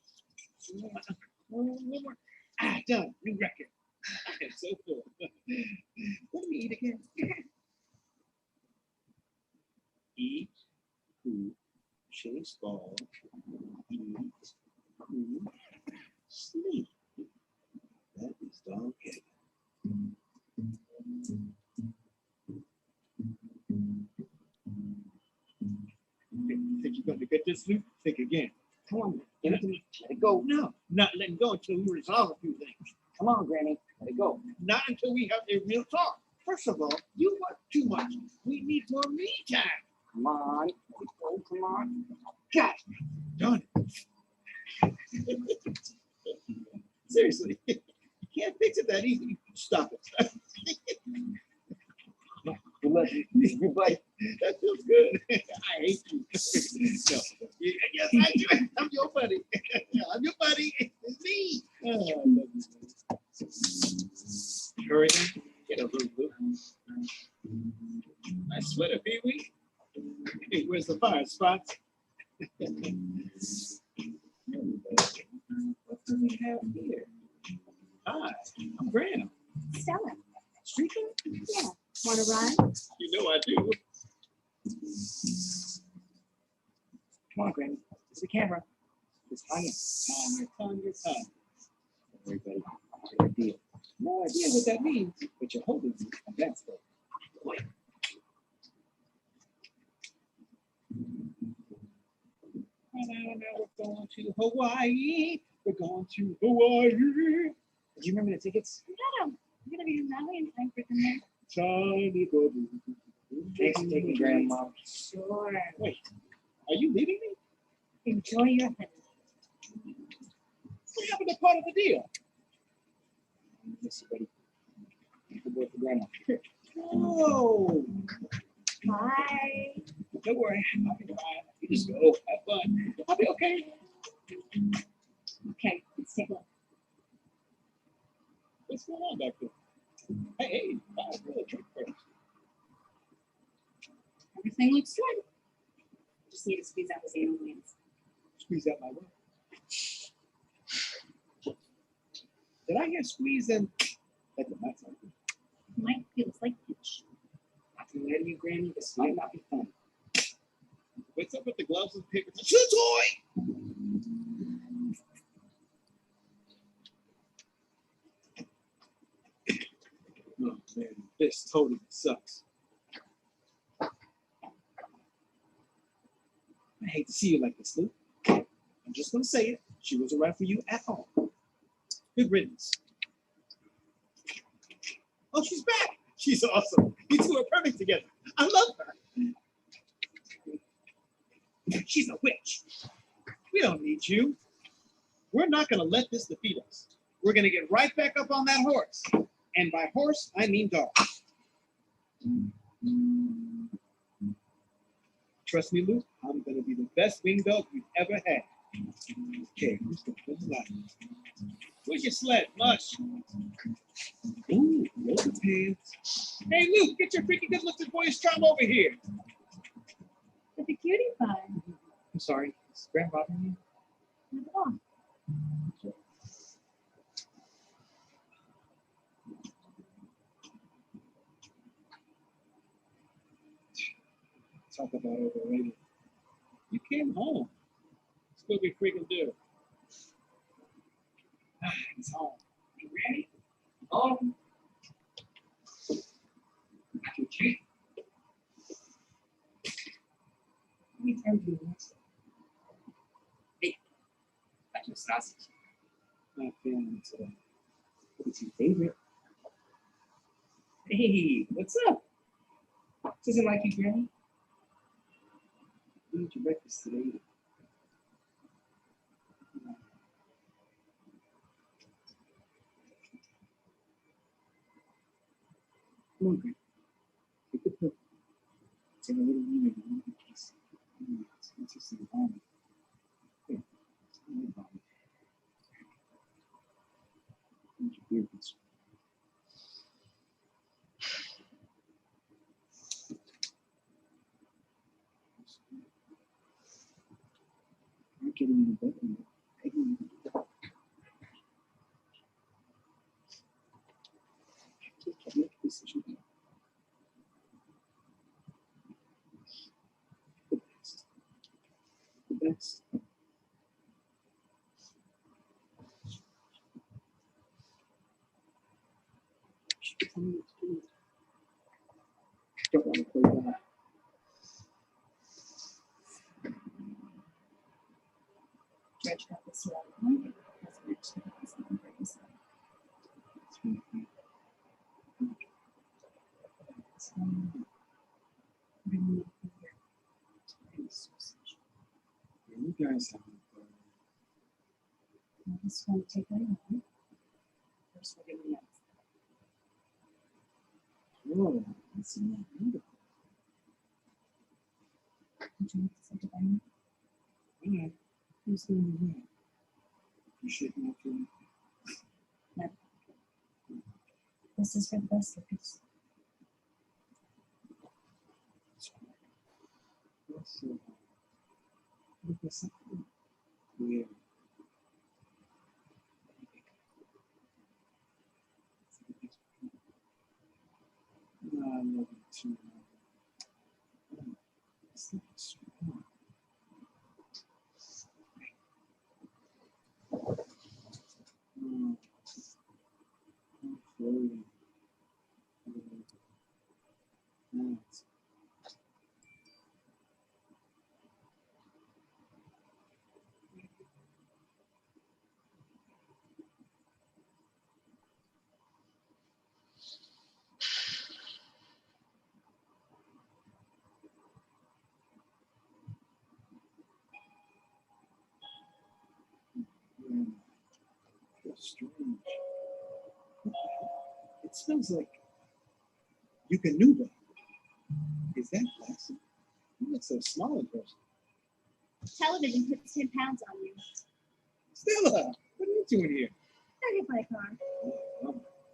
One more. Ah, done. New record. I am so full. What do we eat again? Eat, poop, chase ball, eat, poop, sleep. That is dog head. Think you're going to get this loop? Think again. Come on, give it to me. Let it go. No, not letting go until we resolve a few things. Come on, Granny. Let it go. Not until we have a real talk. First of all, you want too much. We need more me time. Come on. Oh, come on. Got it. Done it. Seriously. You can't fix it that easy. Stop it. Good luck. You bite. That feels good. I hate you. No. Yes, I do. I'm your buddy. I'm your buddy. It's me. Oh, I love you. Hurry then. Get a little blue. My sweater, Pee-wee. Hey, where's the fire spots? What do we have here? Hi, I'm Graham. Stella. Streaker? Yeah. Want to run? You know I do. Come on, Granny. It's the camera. It's on your tongue. Everybody, no idea. No idea what that means, but you're holding me, and that's the point. And now we're going to Hawaii. We're going to Hawaii. Do you remember the tickets? No. You're going to be in Maui in time for the night. Tiny bubble. Thanks for taking Grandma. Sure. Wait, are you leaving me? Enjoy your honeymoon. What happened to part of the deal? Yes, buddy. Good boy for Grandma. Oh. Bye. Don't worry, I'll be fine. You just go, have fun. I'll be okay. Okay, let's take a look. What's going on back there? Hey, I'll do a trick first. Everything looks good. Just need to squeeze out his anal glands. Squeeze out my what? Did I hear squeeze and like the nuts? Might feels like pitch. I can let you, Granny. This might not be fun. What's up with the gloves and paper? It's a toy! Oh man, this totally sucks. I hate to see you like this, Luke. I'm just gonna say it. She wasn't right for you at all. Good riddance. Oh, she's back. She's awesome. You two are perfect together. I love her. She's a witch. We don't need you. We're not going to let this defeat us. We're going to get right back up on that horse. And by horse, I mean dog. Trust me, Luke, I'm going to be the best wing dog you've ever had. Okay, who's the first line? Where's your sled? Mush. Ooh, local pants. Hey, Luke, get your freaking good-looking boyish charm over here. But the cutie pie. I'm sorry. Is Graham bothering you? Not at all. Talk about overrated. You came home. Let's go be freaking do. He's home. You ready? Home. I can cheat. Let me tell you this. Hey, got your sausage. Not feeling it today. What's your favorite? Hey, what's up? Doesn't like you, Granny? You eat your breakfast today. Come on, Granny. Take the pill. It's in a little unit, a little piece. It's just in the bottom. Here, it's in the bottom. Hold your beard this way. You're getting in the bed. Taking you to the bed. Make a decision. The best. The best. Tell me what to do. Don't want to play that. Stretch out this one. That's matched up with this number inside. You guys have I'm just going to take that on. Whoa, that's not beautiful. Would you like to say goodbye now? All right, who's going away? You shaking up for me? No. This is for the best of us. Let's see. Look at something weird. No, I love it too. It's not strong. Floating. Nice. Strange. What the hell? It smells like Yukonuba. Is that plastic? You look so small in person. Television puts 10 pounds on you. Stella, what are you doing here? I hit my car.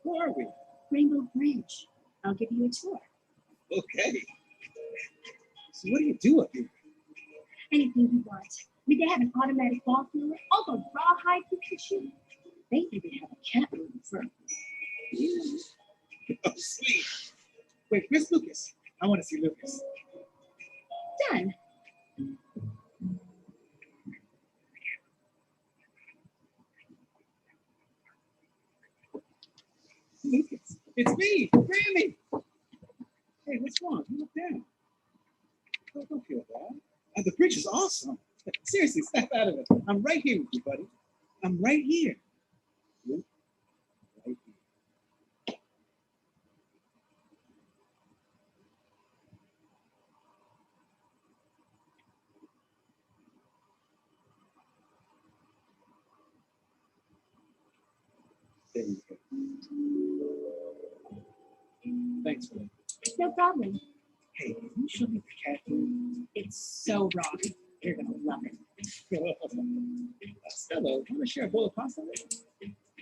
Where are we? Rainbow Bridge. I'll give you a tour. Okay. So what do you do up here? Anything you want. We they have an automatic ball filler, all the rawhide you can shoot. They even have a cat room for. Oh, sweet. Wait, where's Lucas? I want to see Lucas. Done. Lucas, it's me, Grammy. Hey, what's wrong? You look down. Oh, don't feel bad. The bridge is awesome. Seriously, snap out of it. I'm right here with you, buddy. I'm right here. Luke, right here. There you go. Thanks for that. No problem. Hey, can you show me the cat food? It's so raw. You're gonna love it. Stella, want to share a bowl of pasta?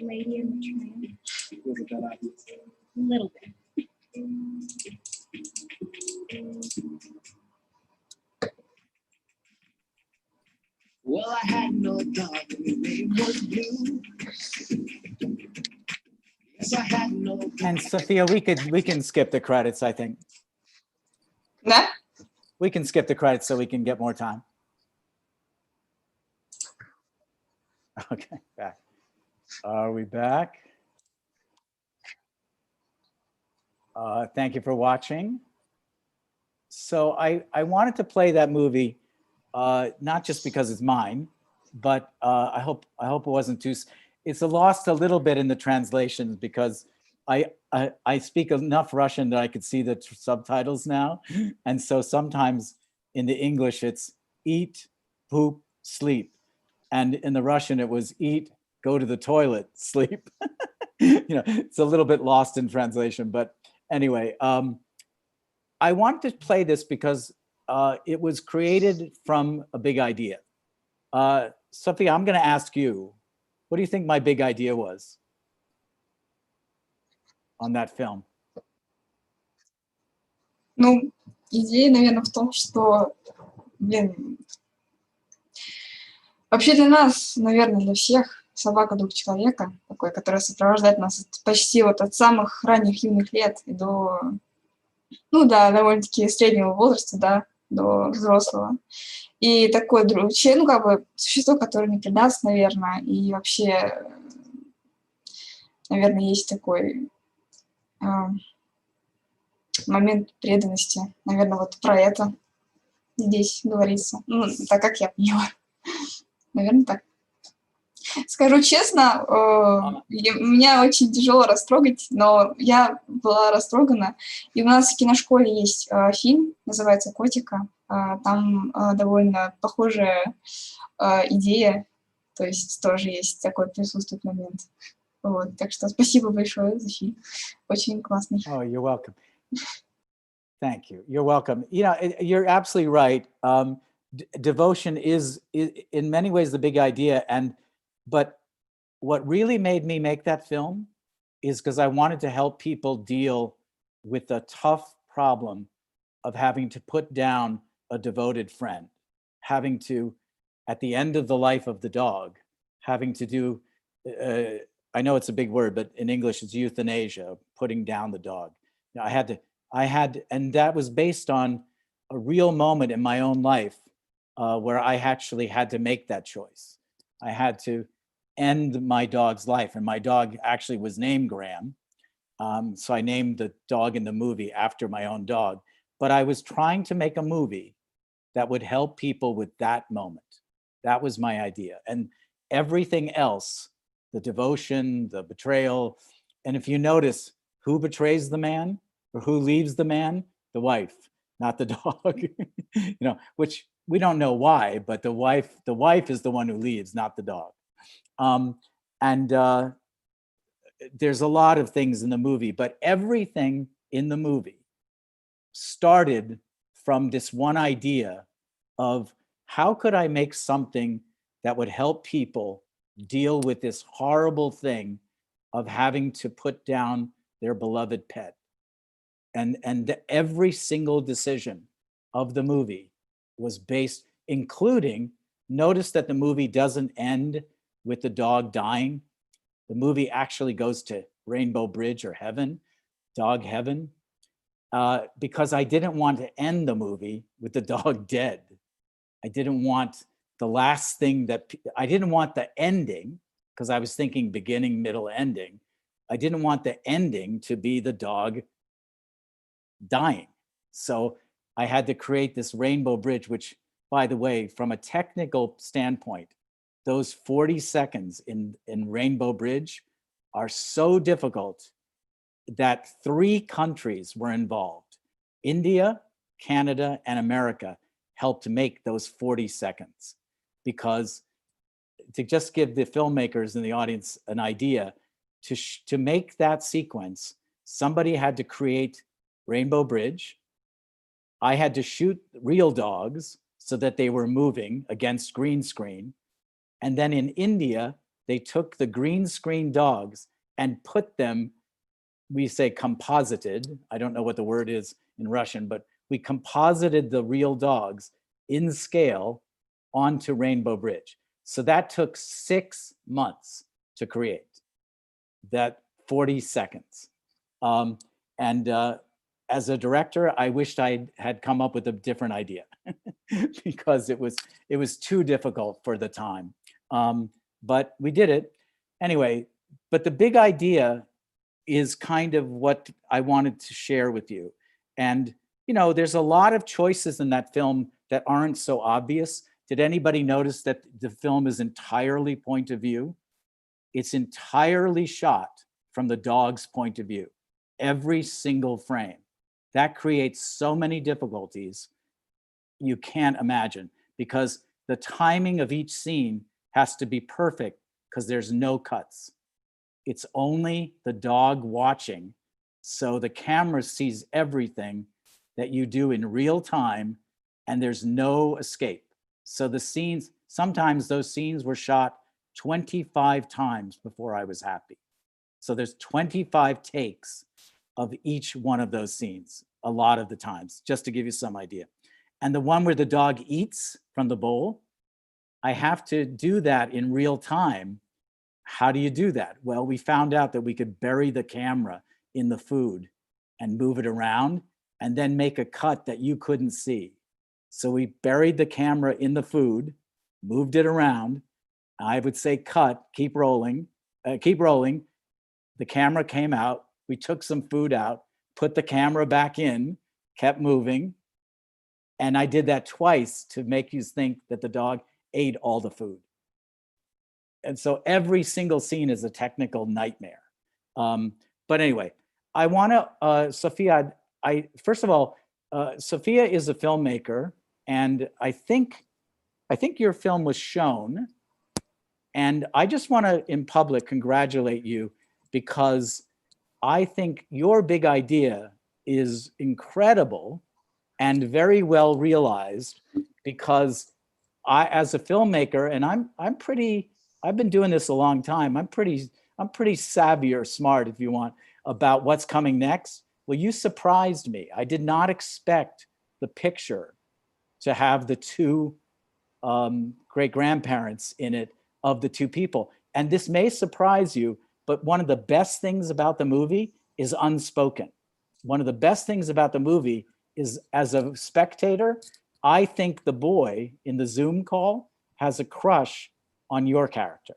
Lady in the Tramp. Was it that obvious? A little bit. Well, I had no dog and the name was Blue. Yes, I had no dog. And Sophia, we can skip the credits, I think. Да? We can skip the credits so we can get more time. Okay, back. Are we back? Thank you for watching. So I wanted to play that movie, not just because it's mine, but I hope it wasn't too. It's lost a little bit in the translations because I speak enough Russian that I could see the subtitles now, and so sometimes in the English it's eat, poop, sleep, and in the Russian it was eat, go to the toilet, sleep. You know, it's a little bit lost in translation, but anyway, I wanted to play this because it was created from a big idea. Sophia, I'm going to ask you, what do you think my big idea was on that film? Ну, идея, наверное, в том, что, блин, вообще для нас, наверное, для всех собака друг человека, такой, которая сопровождает нас почти вот от самых ранних юных лет и до, ну да, довольно-таки среднего возраста, да, до взрослого. И такой ну, как бы существо, которое не предаст, наверное, и вообще, наверное, есть такой момент преданности. Наверное, вот про это здесь говорится. Ну, так как я поняла. Наверное, так. Скажу честно, меня очень тяжело растрогать, но я была растрогана. И у нас в киношколе есть фильм, называется «Котика». Там довольно похожая идея, то есть тоже есть такой присутствует момент. Вот, так что спасибо большое за фильм. Очень классный. Oh, you're welcome. Thank you. You're welcome. You know, you're absolutely right. Devotion is in many ways the big idea. But what really made me make that film is because I wanted to help people deal with the tough problem of having to put down a devoted friend, having to, at the end of the life of the dog, having to do, I know it's a big word, but in English it's euthanasia, putting down the dog. You know, and that was based on a real moment in my own life where I actually had to make that choice. I had to end my dog's life, and my dog actually was named Graham. So I named the dog in the movie after my own dog. But I was trying to make a movie that would help people with that moment. That was my idea. And everything else, the devotion, the betrayal, and if you notice, who betrays the man or who leaves the man? The wife, not the dog. You know, which we don't know why, but the wife is the one who leaves, not the dog. There's a lot of things in the movie, but everything in the movie started from this one idea of how could I make something that would help people deal with this horrible thing of having to put down their beloved pet. And every single decision of the movie was based, including, notice that the movie doesn't end with the dog dying. The movie actually goes to Rainbow Bridge or heaven, dog heaven, because I didn't want to end the movie with the dog dead. I didn't want the last thing I didn't want the ending, because I was thinking beginning, middle, ending. I didn't want the ending to be the dog dying. So I had to create this rainbow bridge, which, by the way, from a technical standpoint, those 40 seconds in Rainbow Bridge are so difficult that 3 countries were involved. India, Canada, and America helped make those 40 seconds. Because to just give the filmmakers in the audience an idea, to make that sequence, somebody had to create Rainbow Bridge. I had to shoot real dogs so that they were moving against green screen. And then in India, they took the green screen dogs and put them, we say composited, I don't know what the word is in Russian, but we composited the real dogs in scale onto Rainbow Bridge. So that took 6 months to create, that 40 seconds. As a director, I wished I had come up with a different idea because it was too difficult for the time. But we did it anyway. But the big idea is kind of what I wanted to share with you. And, you know, there's a lot of choices in that film that aren't so obvious. Did anybody notice that the film is entirely point of view? It's entirely shot from the dog's point of view, every single frame. That creates so many difficulties you can't imagine, because the timing of each scene has to be perfect because there's no cuts. It's only the dog watching. So the camera sees everything that you do in real time, and there's no escape. So the scenes, sometimes those scenes were shot 25 times before I was happy. So there's 25 takes of each one of those scenes, a lot of the times, just to give you some idea. And the one where the dog eats from the bowl, I have to do that in real time. How do you do that? Well, we found out that we could bury the camera in the food and move it around and then make a cut that you couldn't see. So we buried the camera in the food, moved it around. I would say cut, keep rolling. The camera came out. We took some food out, put the camera back in, kept moving. And I did that twice to make you think that the dog ate all the food. And so every single scene is a technical nightmare. But anyway, I want to, Sophia, first of all, Sophia is a filmmaker, and I think your film was shown And I just want to, in public, congratulate you, because I think your big idea is incredible and very well realized, because I, as a filmmaker, and I've been doing this a long time. I'm pretty savvy or smart, if you want, about what's coming next. Well, you surprised me. I did not expect the picture to have the two great-grandparents in it of the two people. And this may surprise you, but one of the best things about the movie is unspoken. One of the best things about the movie is, as a spectator, I think the boy in the Zoom call has a crush on your character.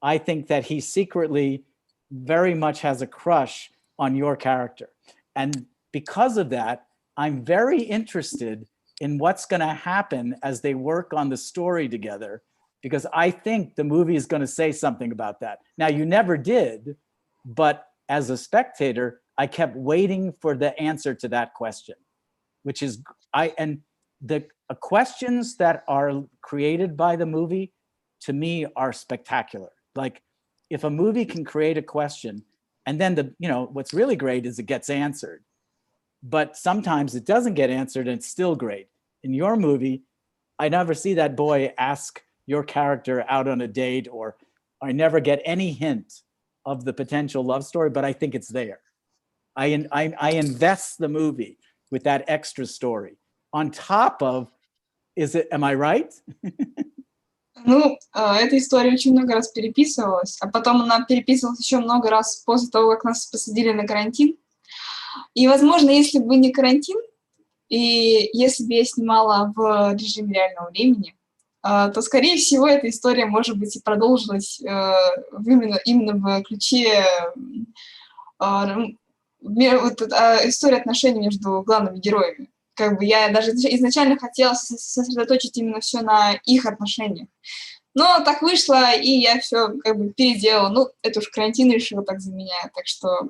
I think that he secretly very much has a crush on your character. And because of that, I'm very interested in what's going to happen as they work on the story together, because I think the movie is going to say something about that. Now, you never did, but as a spectator, I kept waiting for the answer to that question, which is, the questions that are created by the movie, to me, are spectacular. Like, if a movie can create a question, and then what's really great is it gets answered. But sometimes it doesn't get answered and it's still great. In your movie, I never see that boy ask your character out on a date, or I never get any hint of the potential love story, but I think it's there. I invest the movie with that extra story. On top of, am I right? Ну, эта история очень много раз переписывалась, а потом она переписывалась еще много раз после того, как нас посадили на карантин. И, возможно, если бы не карантин, и если бы я снимала в режиме реального времени, то, скорее всего, эта история, может быть, и продолжилась именно в ключе истории отношений между главными героями. Как бы я даже изначально хотела сосредоточить именно все на их отношениях. Но так вышло, и я все как бы переделала. Ну, это уж карантин решил так за меня. Так что,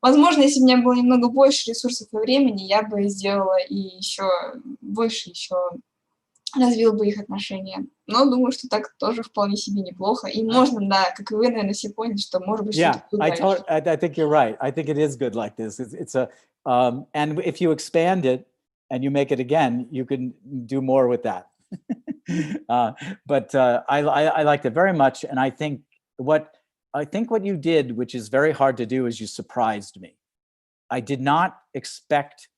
возможно, если бы у меня было немного больше ресурсов и времени, я бы сделала и еще больше, еще развила бы их отношения. Но думаю, что так тоже вполне себе неплохо. И можно, да, как и вы, наверное, все поняли, что может быть что-то Yeah, I think you're right. I think it is good like this. It's a, and if you expand it and you make it again, you can do more with that. But I liked it very much, and I think what you did, which is very hard to do, is you surprised me. I did not expect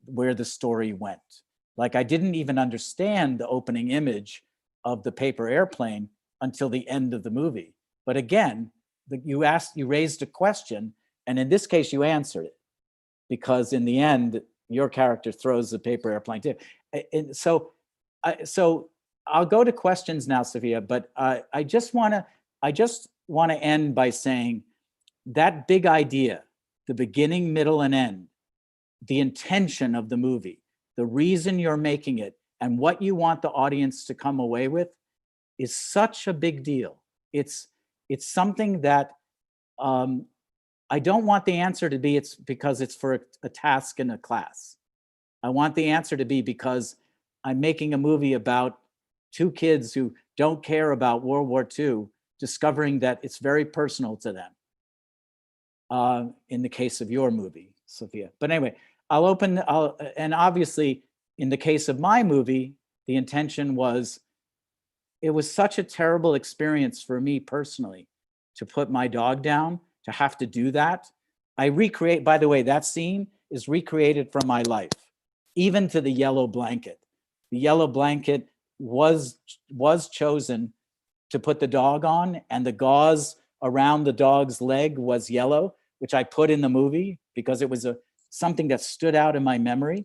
where the story went. Like, I didn't even understand the opening image of the paper airplane until the end of the movie. But again, you raised a question, and in this case, you answered it, because in the end, your character throws the paper airplane too. And so I'll go to questions now, Sophia, but I just want to end by saying that big idea, the beginning, middle, and end, the intention of the movie, the reason you're making it, and what you want the audience to come away with is such a big deal. It's something that I don't want the answer to be it's because it's for a task in a class. I want the answer to be because I'm making a movie about two kids who don't care about World War II, discovering that it's very personal to them. In the case of your movie, Sophia. But anyway, and obviously in the case of my movie, the intention was, it was such a terrible experience for me personally to put my dog down, to have to do that. I recreate, by the way, that scene is recreated from my life, even to the yellow blanket. The yellow blanket was chosen to put the dog on, and the gauze around the dog's leg was yellow, which I put in the movie because it was something that stood out in my memory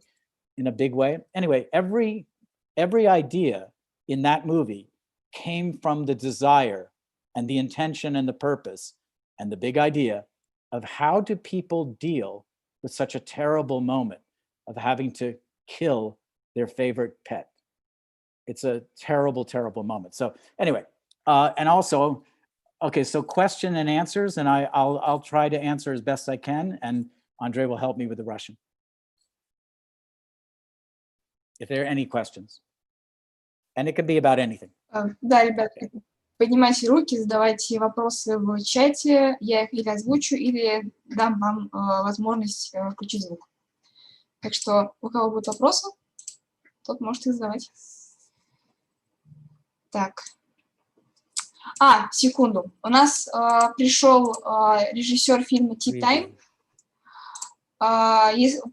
in a big way. Anyway, every idea in that movie came from the desire and the intention and the purpose and the big idea of how do people deal with such a terrible moment of having to kill their favorite pet. It's a terrible, terrible moment. So anyway, and also, okay, so question and answers, and I'll try to answer as best I can, and Andre will help me with the Russian. If there are any questions. And it could be about anything. Да, ребят, поднимайте руки, задавайте вопросы в чате, я их или озвучу, или дам вам возможность включить звук. Так что, у кого будут вопросы, тот может их задавать. Так. Секунду. У нас пришел режиссер фильма «Tea Time».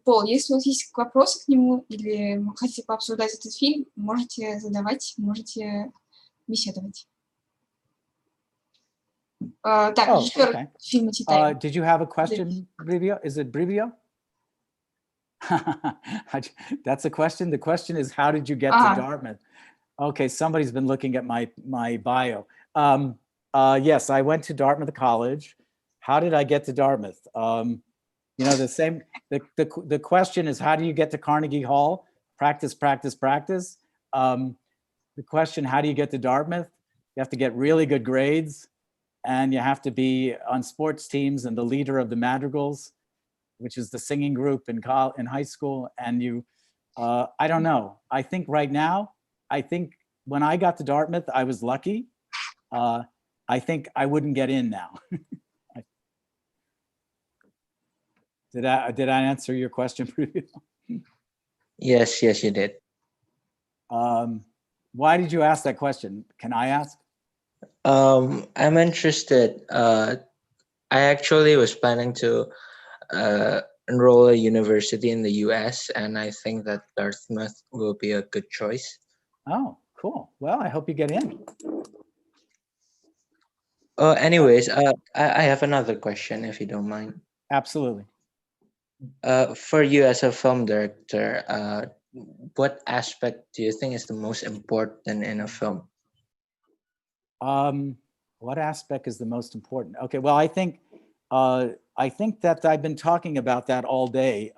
Пол, если у вас есть вопросы к нему или хотите пообсуждать этот фильм, можете задавать, можете беседовать. Так, режиссер фильма «Tea Time». Did you have a question, Brivio? Is it Brivio? That's a question. The question is, how did you get to Dartmouth? Okay, somebody's been looking at my bio. Yes, I went to Dartmouth College. How did I get to Dartmouth? You know, the question is, how do you get to Carnegie Hall? Practice, practice, practice. The question, how do you get to Dartmouth? You have to get really good grades, and you have to be on sports teams and the leader of the Madrigals, which is the singing group in high school. And you, I don't know. I think right now, when I got to Dartmouth, I was lucky. I think I wouldn't get in now. Did I answer your question? Yes, you did. Why did you ask that question? Can I ask? I'm interested. I actually was planning to enroll a university in the US, and I think that Dartmouth will be a good choice. Oh, cool. Well, I hope you get in. Anyways, I have another question, if you don't mind. Absolutely. For you as a film director, what aspect do you think is the most important in a film? What aspect is the most important? Okay, well, I think that I've been talking about that all day.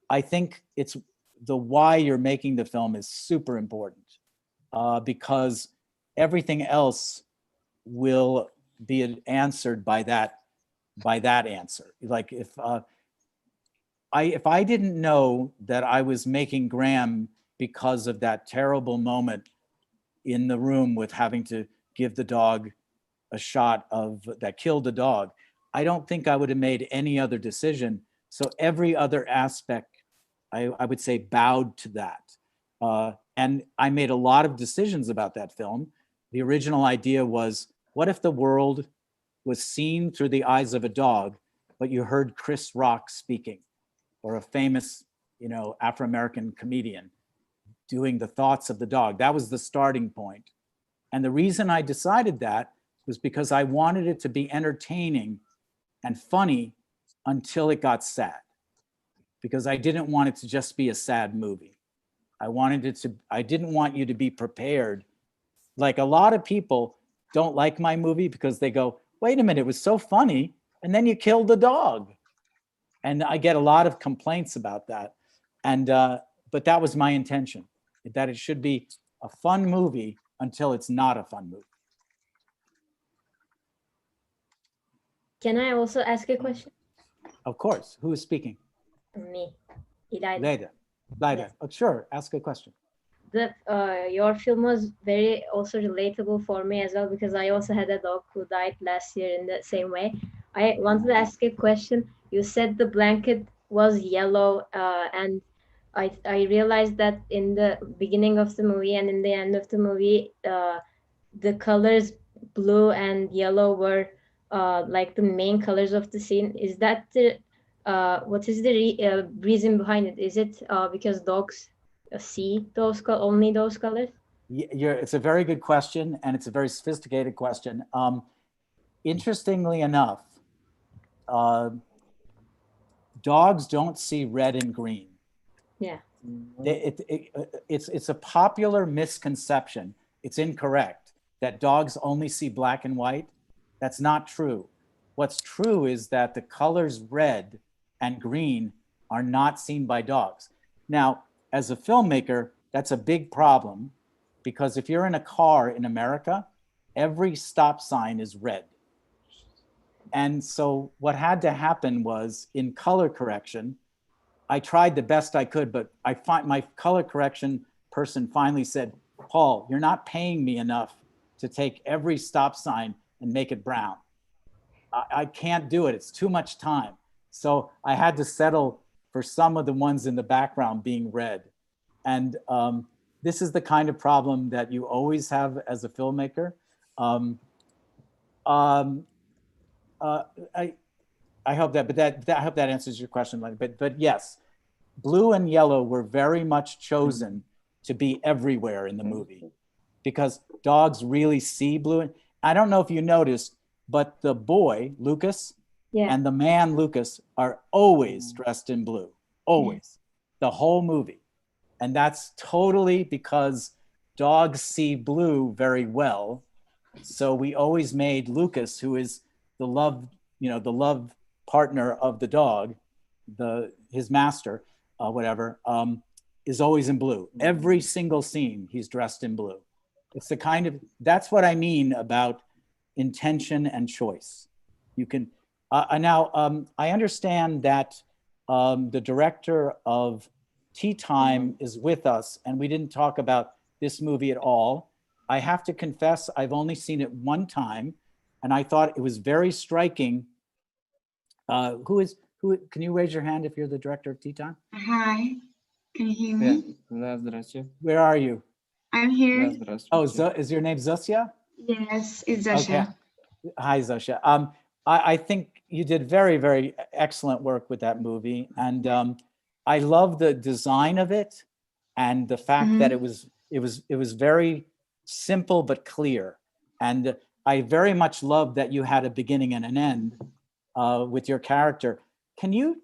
I think it's the why you're making the film is super important, because everything else will be answered by that answer. Like if I didn't know that I was making Graham because of that terrible moment in the room with having to give the dog a shot that killed the dog, I don't think I would have made any other decision. So every other aspect, I would say, bowed to that. And I made a lot of decisions about that film. The original idea was, what if the world was seen through the eyes of a dog, but you heard Chris Rock speaking, or a famous, Afro-American comedian doing the thoughts of the dog? That was the starting point. And the reason I decided that was because I wanted it to be entertaining and funny until it got sad, because I didn't want it to just be a sad movie. I didn't want you to be prepared. Like, a lot of people don't like my movie because they go, wait a minute, it was so funny, and then you killed the dog. And I get a lot of complaints about that. And but that was my intention, that it should be a fun movie until it's not a fun movie. Can I also ask a question? Of course. Who is speaking? Me, Ida. Leda. Yes. Oh, sure, ask a question. Your film was very also relatable for me as well, because I also had a dog who died last year in the same way. I wanted to ask a question. You said the blanket was yellow, and I realized that in the beginning of the movie and in the end of the movie, the colors blue and yellow were like the main colors of the scene. Is that what is the reason behind it? Is it because dogs see only those colors? It's a very good question, and it's a very sophisticated question. Interestingly enough, dogs don't see red and green. Yeah. It's a popular misconception. It's incorrect that dogs only see black and white. That's not true. What's true is that the colors red and green are not seen by dogs. Now, as a filmmaker, that's a big problem, because if you're in a car in America, every stop sign is red. And so what had to happen was, in color correction, I tried the best I could, but my color correction person finally said, Paul, you're not paying me enough to take every stop sign and make it brown. I can't do it. It's too much time. So I had to settle for some of the ones in the background being red. And this is the kind of problem that you always have as a filmmaker. I hope that, I hope that answers your question. But yes, blue and yellow were very much chosen to be everywhere in the movie because dogs really see blue. I don't know if you noticed, but the boy, Lucas, and the man, Lucas, are always dressed in blue, always, the whole movie. And that's totally because dogs see blue very well. So we always made Lucas, who is the love, the love partner of the dog, his master, whatever, is always in blue. Every single scene, he's dressed in blue. It's the kind of, that's what I mean about intention and choice. You can, now, I understand that the director of Tea Time is with us, and we didn't talk about this movie at all. I have to confess, I've only seen it one time, and I thought it was very striking. Who, can you raise your hand if you're the director of Tea Time? Hi, can you hear me? Да, здрасте. Where are you? I'm here. Oh, is your name Zosia? Yes, it's Zasha. Okay. Hi, Zosia. I think you did very, very excellent work with that movie. And I love the design of it and the fact that it was very simple but clear. And I very much love that you had a beginning and an end with your character. Can you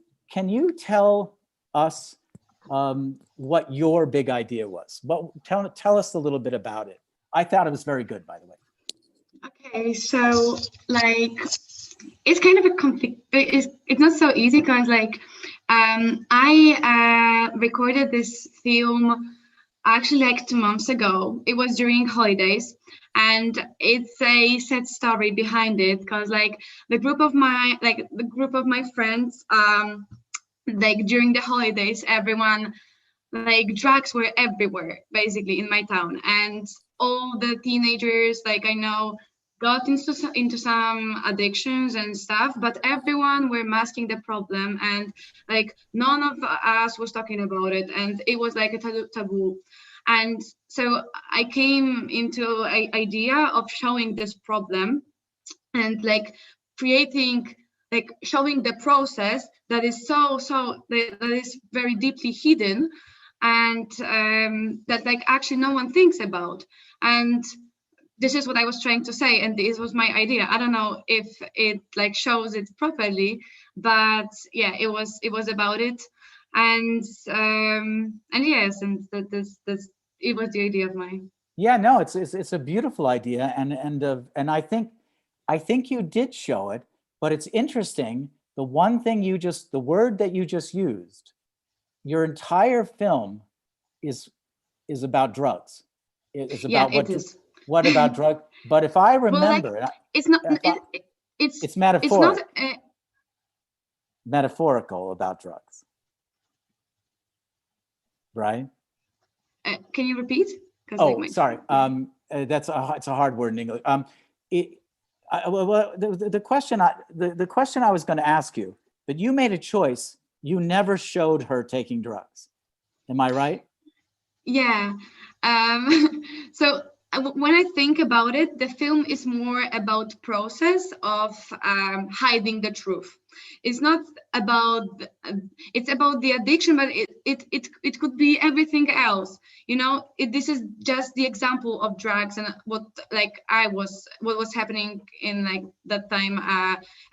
tell us what your big idea was? Tell us a little bit about it. I thought it was very good, by the way. Okay, so like it's kind of a conflict. It's not so easy because like I recorded this film actually like 2 months ago. It was during holidays, and it's a sad story behind it because like the group of my friends like during the holidays, everyone, like drugs were everywhere basically in my town, and all the teenagers like I know got into some addictions and stuff, but everyone were masking the problem, and like none of us was talking about it, and it was like a taboo. And so I came into an idea of showing this problem and like creating, like showing the process that is that is very deeply hidden, and that like actually no one thinks about. And this is what I was trying to say, and this was my idea. I don't know if it like shows it properly, but yeah, it was about it. And yes, and that's it was the idea of mine. Yeah, no, it's a beautiful idea, and I think you did show it, but it's interesting. The word that you just used, your entire film is about drugs. It's about what about drug? But if I remember, well, like, it's not. It's metaphorical. It's not metaphorical about drugs, right? Can you repeat? Oh, like sorry. It's a hard word in English. The question I was going to ask you, but you made a choice. You never showed her taking drugs. Am I right? Yeah. So when I think about it, the film is more about process of hiding the truth. It's not about, it's about the addiction, but it could be everything else. You know, this is just the example of drugs and what was happening in like that time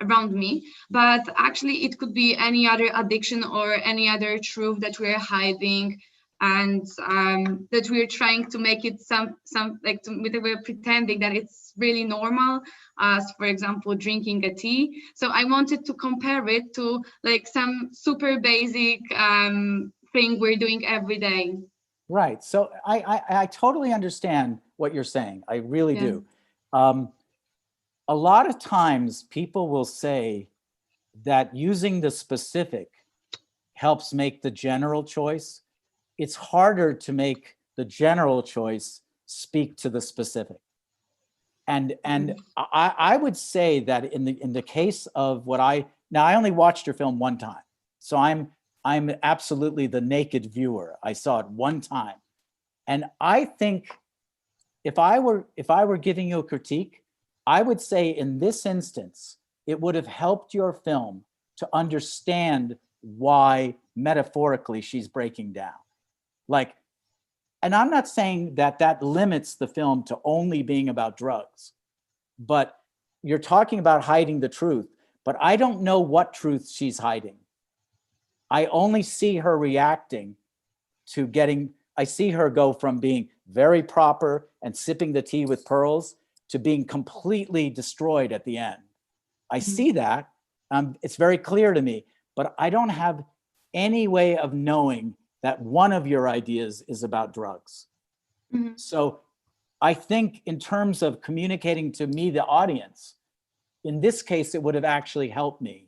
around me. But actually, it could be any other addiction or any other truth that we're hiding, and that we're trying to make it we're pretending that it's really normal, as for example drinking a tea. So I wanted to compare it to like some super basic thing we're doing every day. Right. So I totally understand what you're saying. I really do. A lot of times people will say that using the specific helps make the general choice. It's harder to make the general choice speak to the specific. And I would say that in the case of I only watched your film one time, so I'm absolutely the naked viewer. I saw it one time, and I think if I were giving you a critique, I would say in this instance it would have helped your film to understand why metaphorically she's breaking down. Like, and I'm not saying that limits the film to only being about drugs, but you're talking about hiding the truth, but I don't know what truth she's hiding. I only see her reacting to I see her go from being very proper and sipping the tea with pearls to being completely destroyed at the end. I see that, it's very clear to me, but I don't have any way of knowing that one of your ideas is about drugs. So I think in terms of communicating to me, the audience, in this case, it would have actually helped me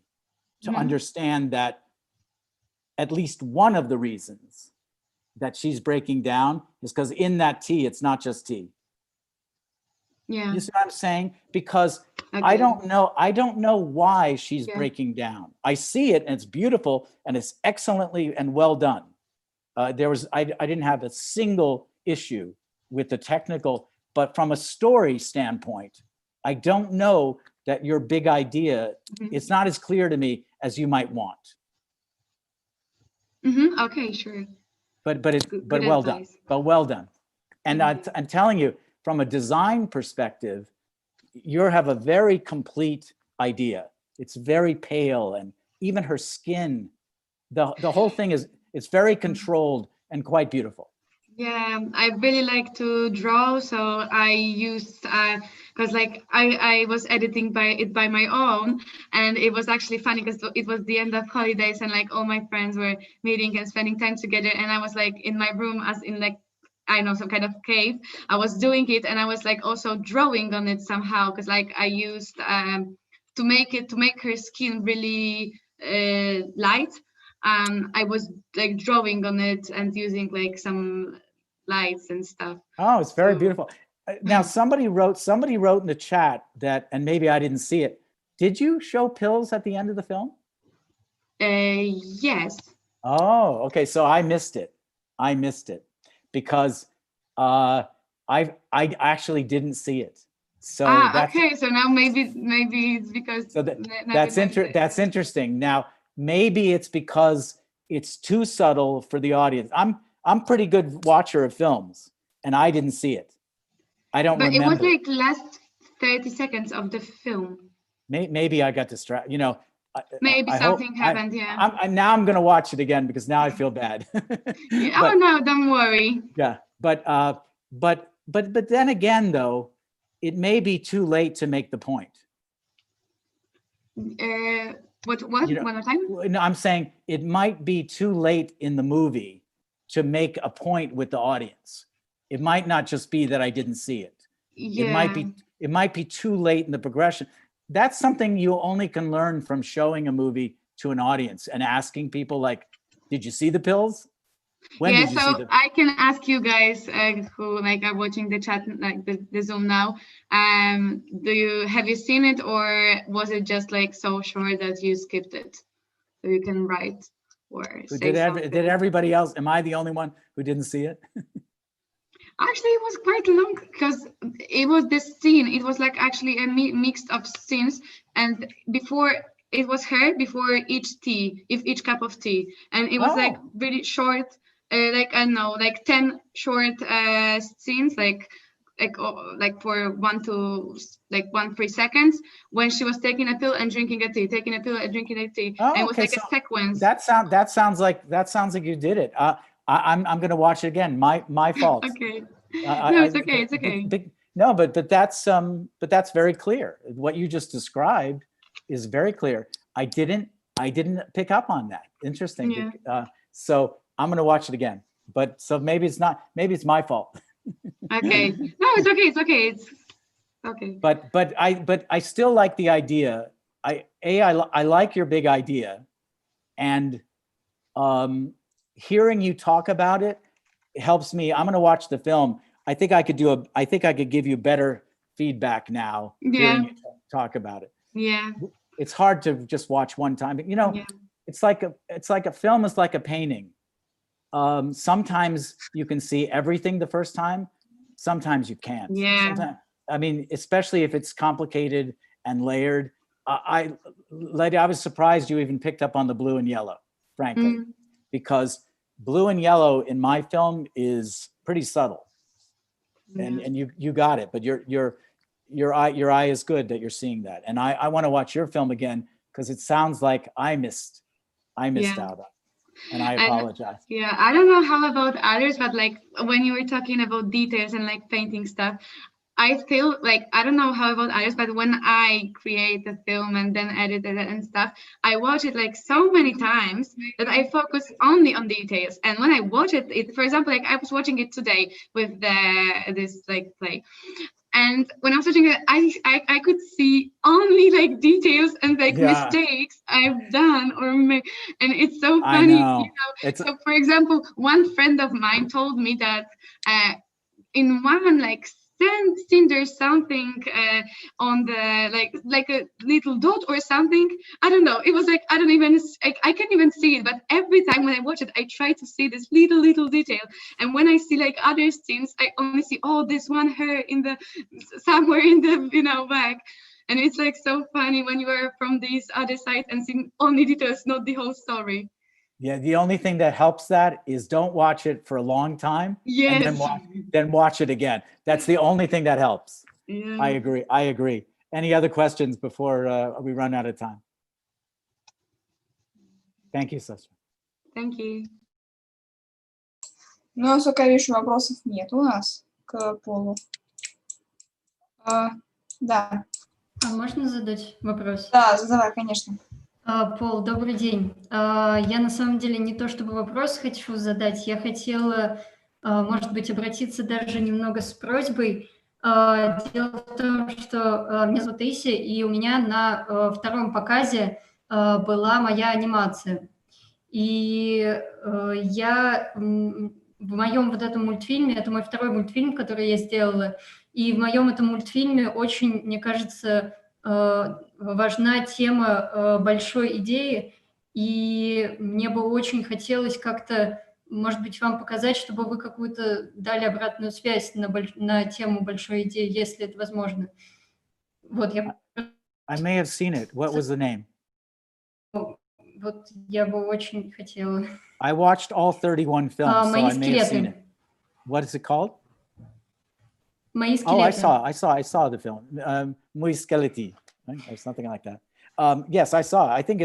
to understand that at least one of the reasons that she's breaking down is because in that tea, it's not just tea. Yeah. You see what I'm saying? Because Okay. I don't know why she's breaking down. I see it and it's beautiful and it's excellently and well done. I didn't have a single issue with the technical, but from a story standpoint, I don't know that your big idea, it's not as clear to me as you might want. Okay, sure. But well done. But well done. And I'm telling you, from a design perspective, you have a very complete idea. It's very pale, and even her skin, the whole thing it's very controlled and quite beautiful. Yeah, I really like to draw, so I used because like I was editing by my own, and it was actually funny because it was the end of holidays and like all my friends were meeting and spending time together, and I was like in my room as in like I know some kind of cave. I was doing it, and I was like also drawing on it somehow because like I used to make her skin really light. I was like drawing on it and using like some lights and stuff. Oh, it's very beautiful. Now, somebody wrote in the chat that, and maybe I didn't see it. Did you show pills at the end of the film? Yes. Oh, okay. So I missed it. Because I actually didn't see it. So okay. So now maybe it's because that's interesting. Now maybe it's because it's too subtle for the audience. I'm pretty good watcher of films, and I didn't see it. I don't remember. But it was like last 30 seconds of the film. Maybe I got distracted. You know. Maybe something happened. Now I'm going to watch it again because now I feel bad. Oh no, don't worry. Yeah, but then again, though, it may be too late to make the point. What? One more time? No, I'm saying it might be too late in the movie to make a point with the audience. It might not just be that I didn't see it. Yeah. It might be too late in the progression. That's something you only can learn from showing a movie to an audience and asking people like, did you see the pills? When did you see the... I can ask you guys who like are watching the chat, like the Zoom now. Have you seen it, or was it just like so short that you skipped it? So you can write or say something. Did everybody else? Am I the only one who didn't see it? Actually, it was quite long because it was this scene. It was like actually a mix of scenes, and before it was her before each cup of tea, and it was like really short, like I don't know, like 10 short scenes, like for 3 seconds when she was taking a pill and drinking a tea, taking a pill and drinking a tea, and it was like a sequence. That sounds like you did it. I'm going to watch it again. My fault. Okay. No, it's okay. It's okay. No, but that's very clear. What you just described is very clear. I didn't pick up on that. Interesting. Yeah. So I'm going to watch it again. But so maybe it's my fault. Okay. No, it's okay. It's okay. It's okay. But I still like the idea. I like your big idea, and hearing you talk about it helps me. I'm going to watch the film. I think I could give you better feedback now hearing you talk about it. Yeah. It's hard to just watch one time. You know, it's like a film is like a painting. Sometimes you can see everything the first time. Sometimes you can't. Yeah. I mean, especially if it's complicated and layered. Lady, I was surprised you even picked up on the blue and yellow, frankly, because blue and yellow in my film is pretty subtle, and you got it. But your eye is good that you're seeing that, and I want to watch your film again because it sounds like I missed out on, and I apologize. Yeah, I don't know how about others, but like when you were talking about details and like painting stuff, I feel like, I don't know how about others, but when I create a film and then edit it and stuff, I watch it like so many times that I focus only on details. And when I watch it, for example, like I was watching it today with this like play. And when I was watching it, I could see only like details and like mistakes I've done or made. And it's so funny. You know? So for example, one friend of mine told me that in one like scene there's something on the like a little dot or something. I don't know. It was like I can't even see it. But every time when I watch it, I try to see this little detail. And when I see like other scenes, I only see this one hair in the somewhere in the back. And it's like so funny when you are from this other side and seeing only details, not the whole story. Yeah, the only thing that helps that is don't watch it for a long time. Yes. And then watch it again. That's the only thing that helps. Yeah. I agree. Any other questions before we run out of time? Thank you, sister. Thank you. Ну, насколько я вижу, вопросов нет у нас к Полу. Да. А можно задать вопрос? Да, задавай, конечно. Пол, добрый день. Я на самом деле не то чтобы вопрос хочу задать, я хотела, может быть, обратиться даже немного с просьбой. Дело в том, что меня зовут Таисия, и у меня на втором показе была моя анимация. И я в моем вот этом мультфильме, это мой второй мультфильм, который я сделала, и в моем этом мультфильме очень, мне кажется, важна тема большой идеи, и мне бы очень хотелось как-то, может быть, вам показать, чтобы вы какую-то дали обратную связь на тему большой идеи, если это возможно. Вот я... I may have seen it. What was the name? Вот я бы очень хотела. I watched all 31 films, so I may have seen it. What is it called? Мои скелеты. Oh, I saw the film. Muy Skeleti, right? Or something like that. Yes, I saw. I think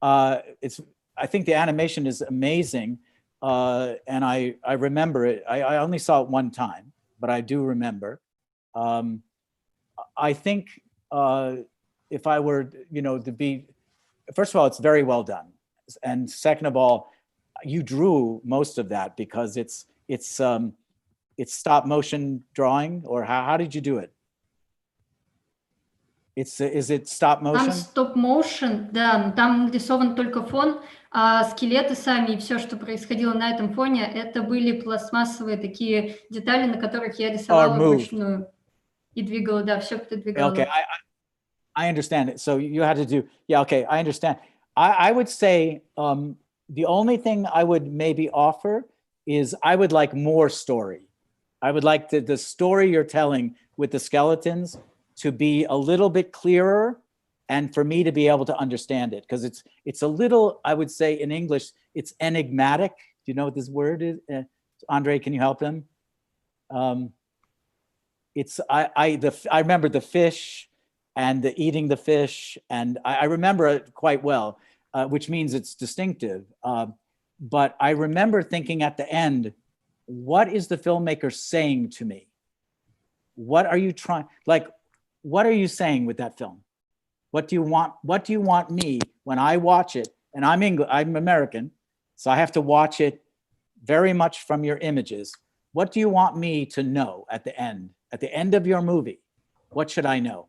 I think the animation is amazing, and I remember it. I only saw it one time, but I do remember. I think if I were, to be, first of all, it's very well done, and second of all, you drew most of that because it's stop motion drawing, or how did you do it? Is it stop motion? Там стоп-моушен, да, там нарисован только фон, а скелеты сами и все, что происходило на этом фоне, это были пластмассовые такие детали, на которых я рисовала вручную и двигала, да, все передвигала. Okay, I understand it. So you had to do, okay, I understand. I would say the only thing I would maybe offer is I would like more story. I would like the story you're telling with the skeletons to be a little bit clearer and for me to be able to understand it, because it's a little, I would say in English, it's enigmatic. Do you know what this word is? Andre, can you help him? I remember the fish and the eating the fish, and I remember it quite well, which means it's distinctive. But I remember thinking at the end, what is the filmmaker saying to me? What are you trying, what are you saying with that film? What do you want me when I watch it? And I'm American, so I have to watch it very much from your images. What do you want me to know at the end of your movie? What should I know?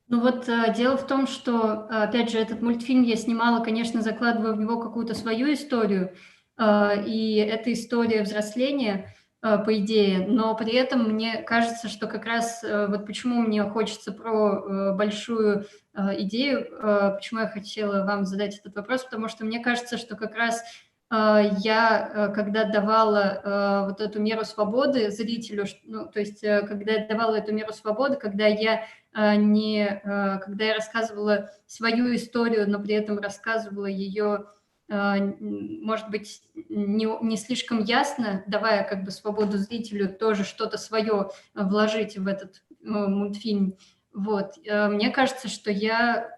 Ну вот дело в том, что, опять же, этот мультфильм я снимала, конечно, закладывая в него какую-то свою историю, и эта история взросления, по идее, но при этом мне кажется, что как раз вот почему мне хочется про большую идею, почему я хотела вам задать этот вопрос, потому что мне кажется, что как раз я, когда давала вот эту меру свободы зрителю, ну, то есть когда я давала эту меру свободы, когда я когда я рассказывала свою историю, но при этом рассказывала ее, может быть, не слишком ясно, давая как бы свободу зрителю тоже что-то свое вложить в этот мультфильм. Вот. Мне кажется, что я,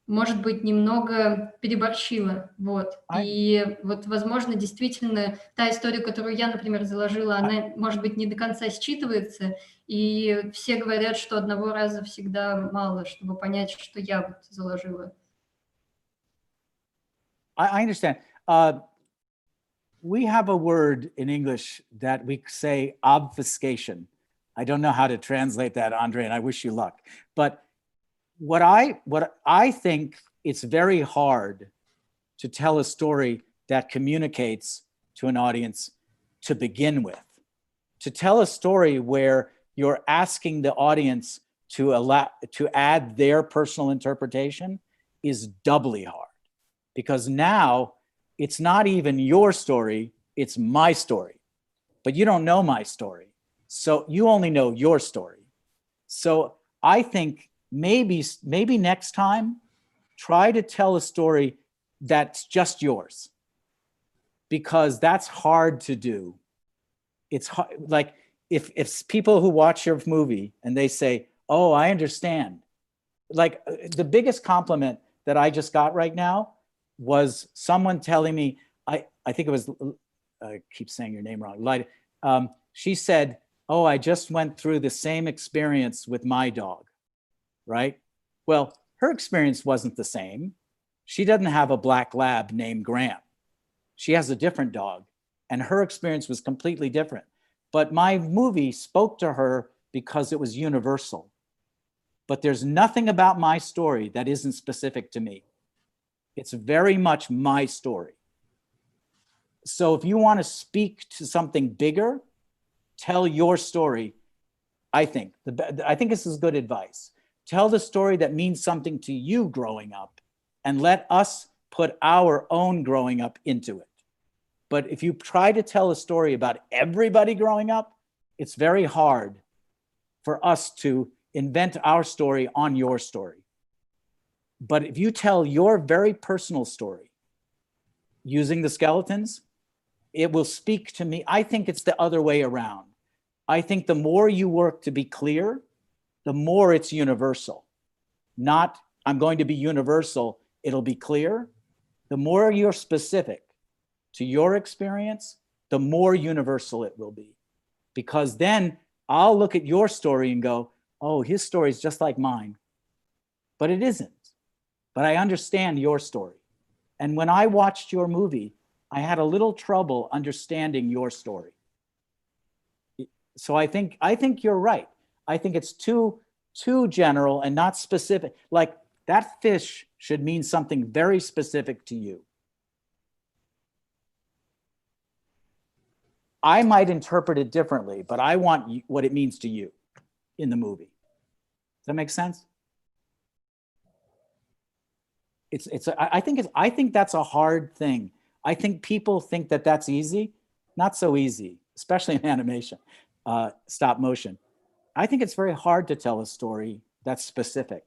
может быть, немного переборщила. Вот. И вот, возможно, действительно, та история, которую я, например, заложила, она, может быть, не до конца считывается, и все говорят, что одного раза всегда мало, чтобы понять, что я вот заложила. I understand. We have a word in English that we say obfuscation. I don't know how to translate that, Andre, and I wish you luck. But what I think it's very hard to tell a story that communicates to an audience to begin with. To tell a story where you're asking the audience to add their personal interpretation is doubly hard, because now it's not even your story, it's my story. But you don't know my story, so you only know your story. So I think maybe next time, try to tell a story that's just yours, because that's hard to do. It's hard, like if people who watch your movie and they say, oh, I understand. Like the biggest compliment that I just got right now was someone telling me, I think it was, I keep saying your name wrong. She said, oh, I just went through the same experience with my dog, right? Well, her experience wasn't the same. She doesn't have a black lab named Graham. She has a different dog, and her experience was completely different. But my movie spoke to her because it was universal. But there's nothing about my story that isn't specific to me. It's very much my story. So if you want to speak to something bigger, tell your story. I think this is good advice. Tell the story that means something to you growing up, and let us put our own growing up into it. But if you try to tell a story about everybody growing up, it's very hard for us to invent our story on your story. But if you tell your very personal story using the skeletons, it will speak to me. I think it's the other way around. I think the more you work to be clear, the more it's universal. Not, I'm going to be universal, it'll be clear. The more you're specific to your experience, the more universal it will be. Because then I'll look at your story and go, oh, his story is just like mine. But it isn't. But I understand your story. And when I watched your movie, I had a little trouble understanding your story. So I think you're right. I think it's too general and not specific. Like that fish should mean something very specific to you. I might interpret it differently, but I want what it means to you in the movie. Does that make sense? I think that's a hard thing. I think people think that that's easy. Not so easy, especially in animation, stop motion. I think it's very hard to tell a story that's specific.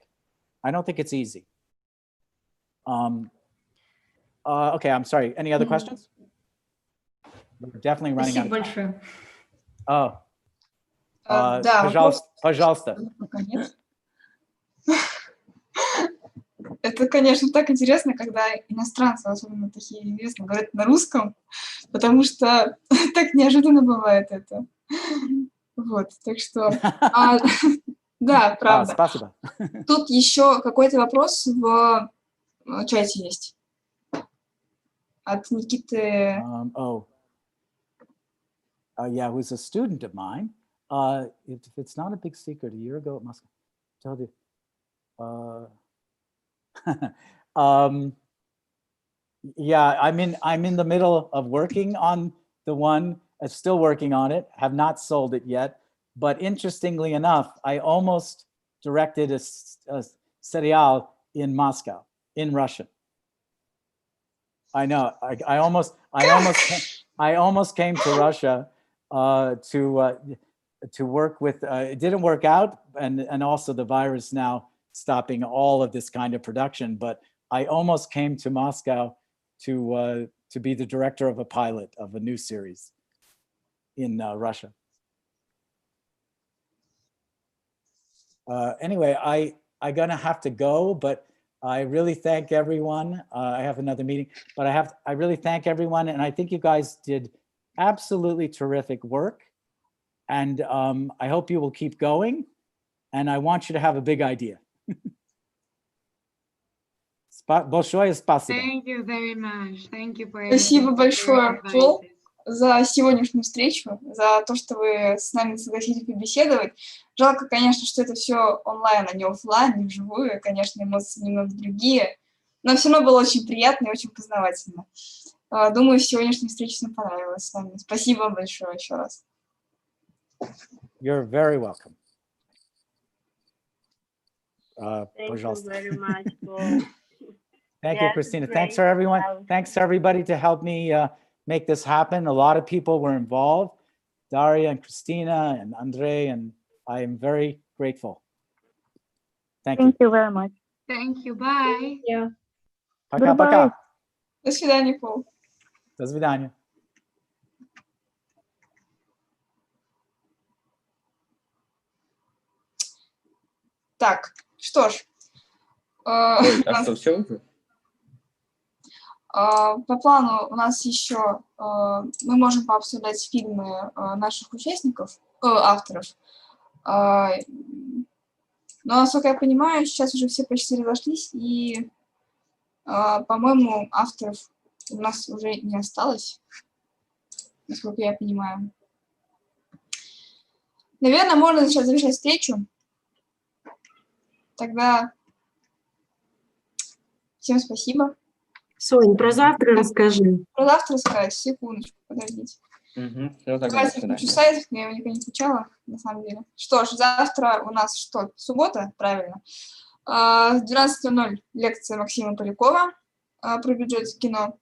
I don't think it's easy. Okay, I'm sorry. Any other questions? We're definitely running out of time. Oh. Да, Пожалуйста. Это, конечно, так интересно, когда иностранцы, особенно такие известные, говорят на русском, потому что так неожиданно бывает это. Вот, так что... Да, правда. Спасибо. Тут еще какой-то вопрос в чате есть. От Никиты... Yeah, who's a student of mine. If it's not a big secret, a year ago at Moscow, told you. Yeah, I'm in the middle of working on the one still working on it, have not sold it yet. But interestingly enough, I almost directed a serial in Moscow, in Russia. I know. I almost came to Russia to work with. It didn't work out, and also the virus now stopping all of this kind of production. But I almost came to Moscow to be the director of a pilot of a new series in Russia. Anyway, I'm gonna have to go, but I really thank everyone. I have another meeting, but I really thank everyone, and I think you guys did absolutely terrific work, and I hope you will keep going, and I want you to have a big idea. Большое спасибо. Thank you very much. Thank you for Спасибо большое, Пол, advices. за сегодняшнюю встречу, за то, что вы с нами согласились побеседовать. Жалко, конечно, что это все онлайн, а не офлайн, не вживую. Конечно, эмоции немного другие, но все равно было очень приятно и очень познавательно. Думаю, сегодняшняя встреча всем понравилась с вами. Спасибо вам большое еще раз. You're very welcome. Thank Пожалуйста. you very much, Paul. Thank you, Christina. Thanks for everyone. Thanks to everybody to help me make this happen. A lot of people were involved. Daria and Christina and Andre, and I am very grateful. Thank you. Thank you very much. Thank you. Bye. Yeah. Пока-пока. До свидания, Пол. До свидания. Так, что ж. Ой, а что, все уже? По плану у нас еще мы можем пообсуждать фильмы наших участников, авторов. Но, насколько я понимаю, сейчас уже все почти разошлись, и, по-моему, авторов у нас уже не осталось, насколько я понимаю. Наверное, можно сейчас завершать встречу. Тогда всем спасибо. Сонь, про завтра расскажи. Про завтра сказать, секундочку, подождите. Давайте включу сайт, я его никогда не включала, на самом деле. Что ж, завтра у нас что? Суббота, правильно. В 12:00 лекция Максима Полякова про бюджет в кино.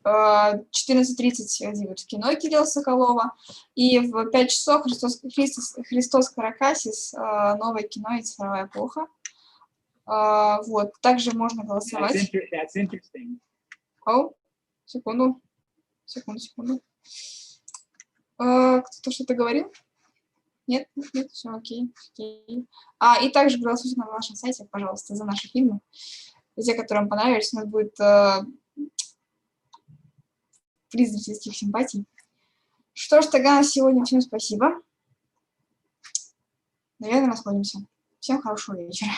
14:30 дебют в кино Кирилла Соколова. И в 5 часов Христос Каракасис, новое кино и цифровая эпоха. Вот, также можно голосовать. That's interesting. Секунду. Кто-то что-то говорил? Нет, все окей. И также голосуйте на нашем сайте, пожалуйста, за наши фильмы. Те, которые вам понравились, у нас будет приз зрительских симпатий. Что ж, тогда на сегодня всем спасибо. Наверное, расходимся. Всем хорошего вечера.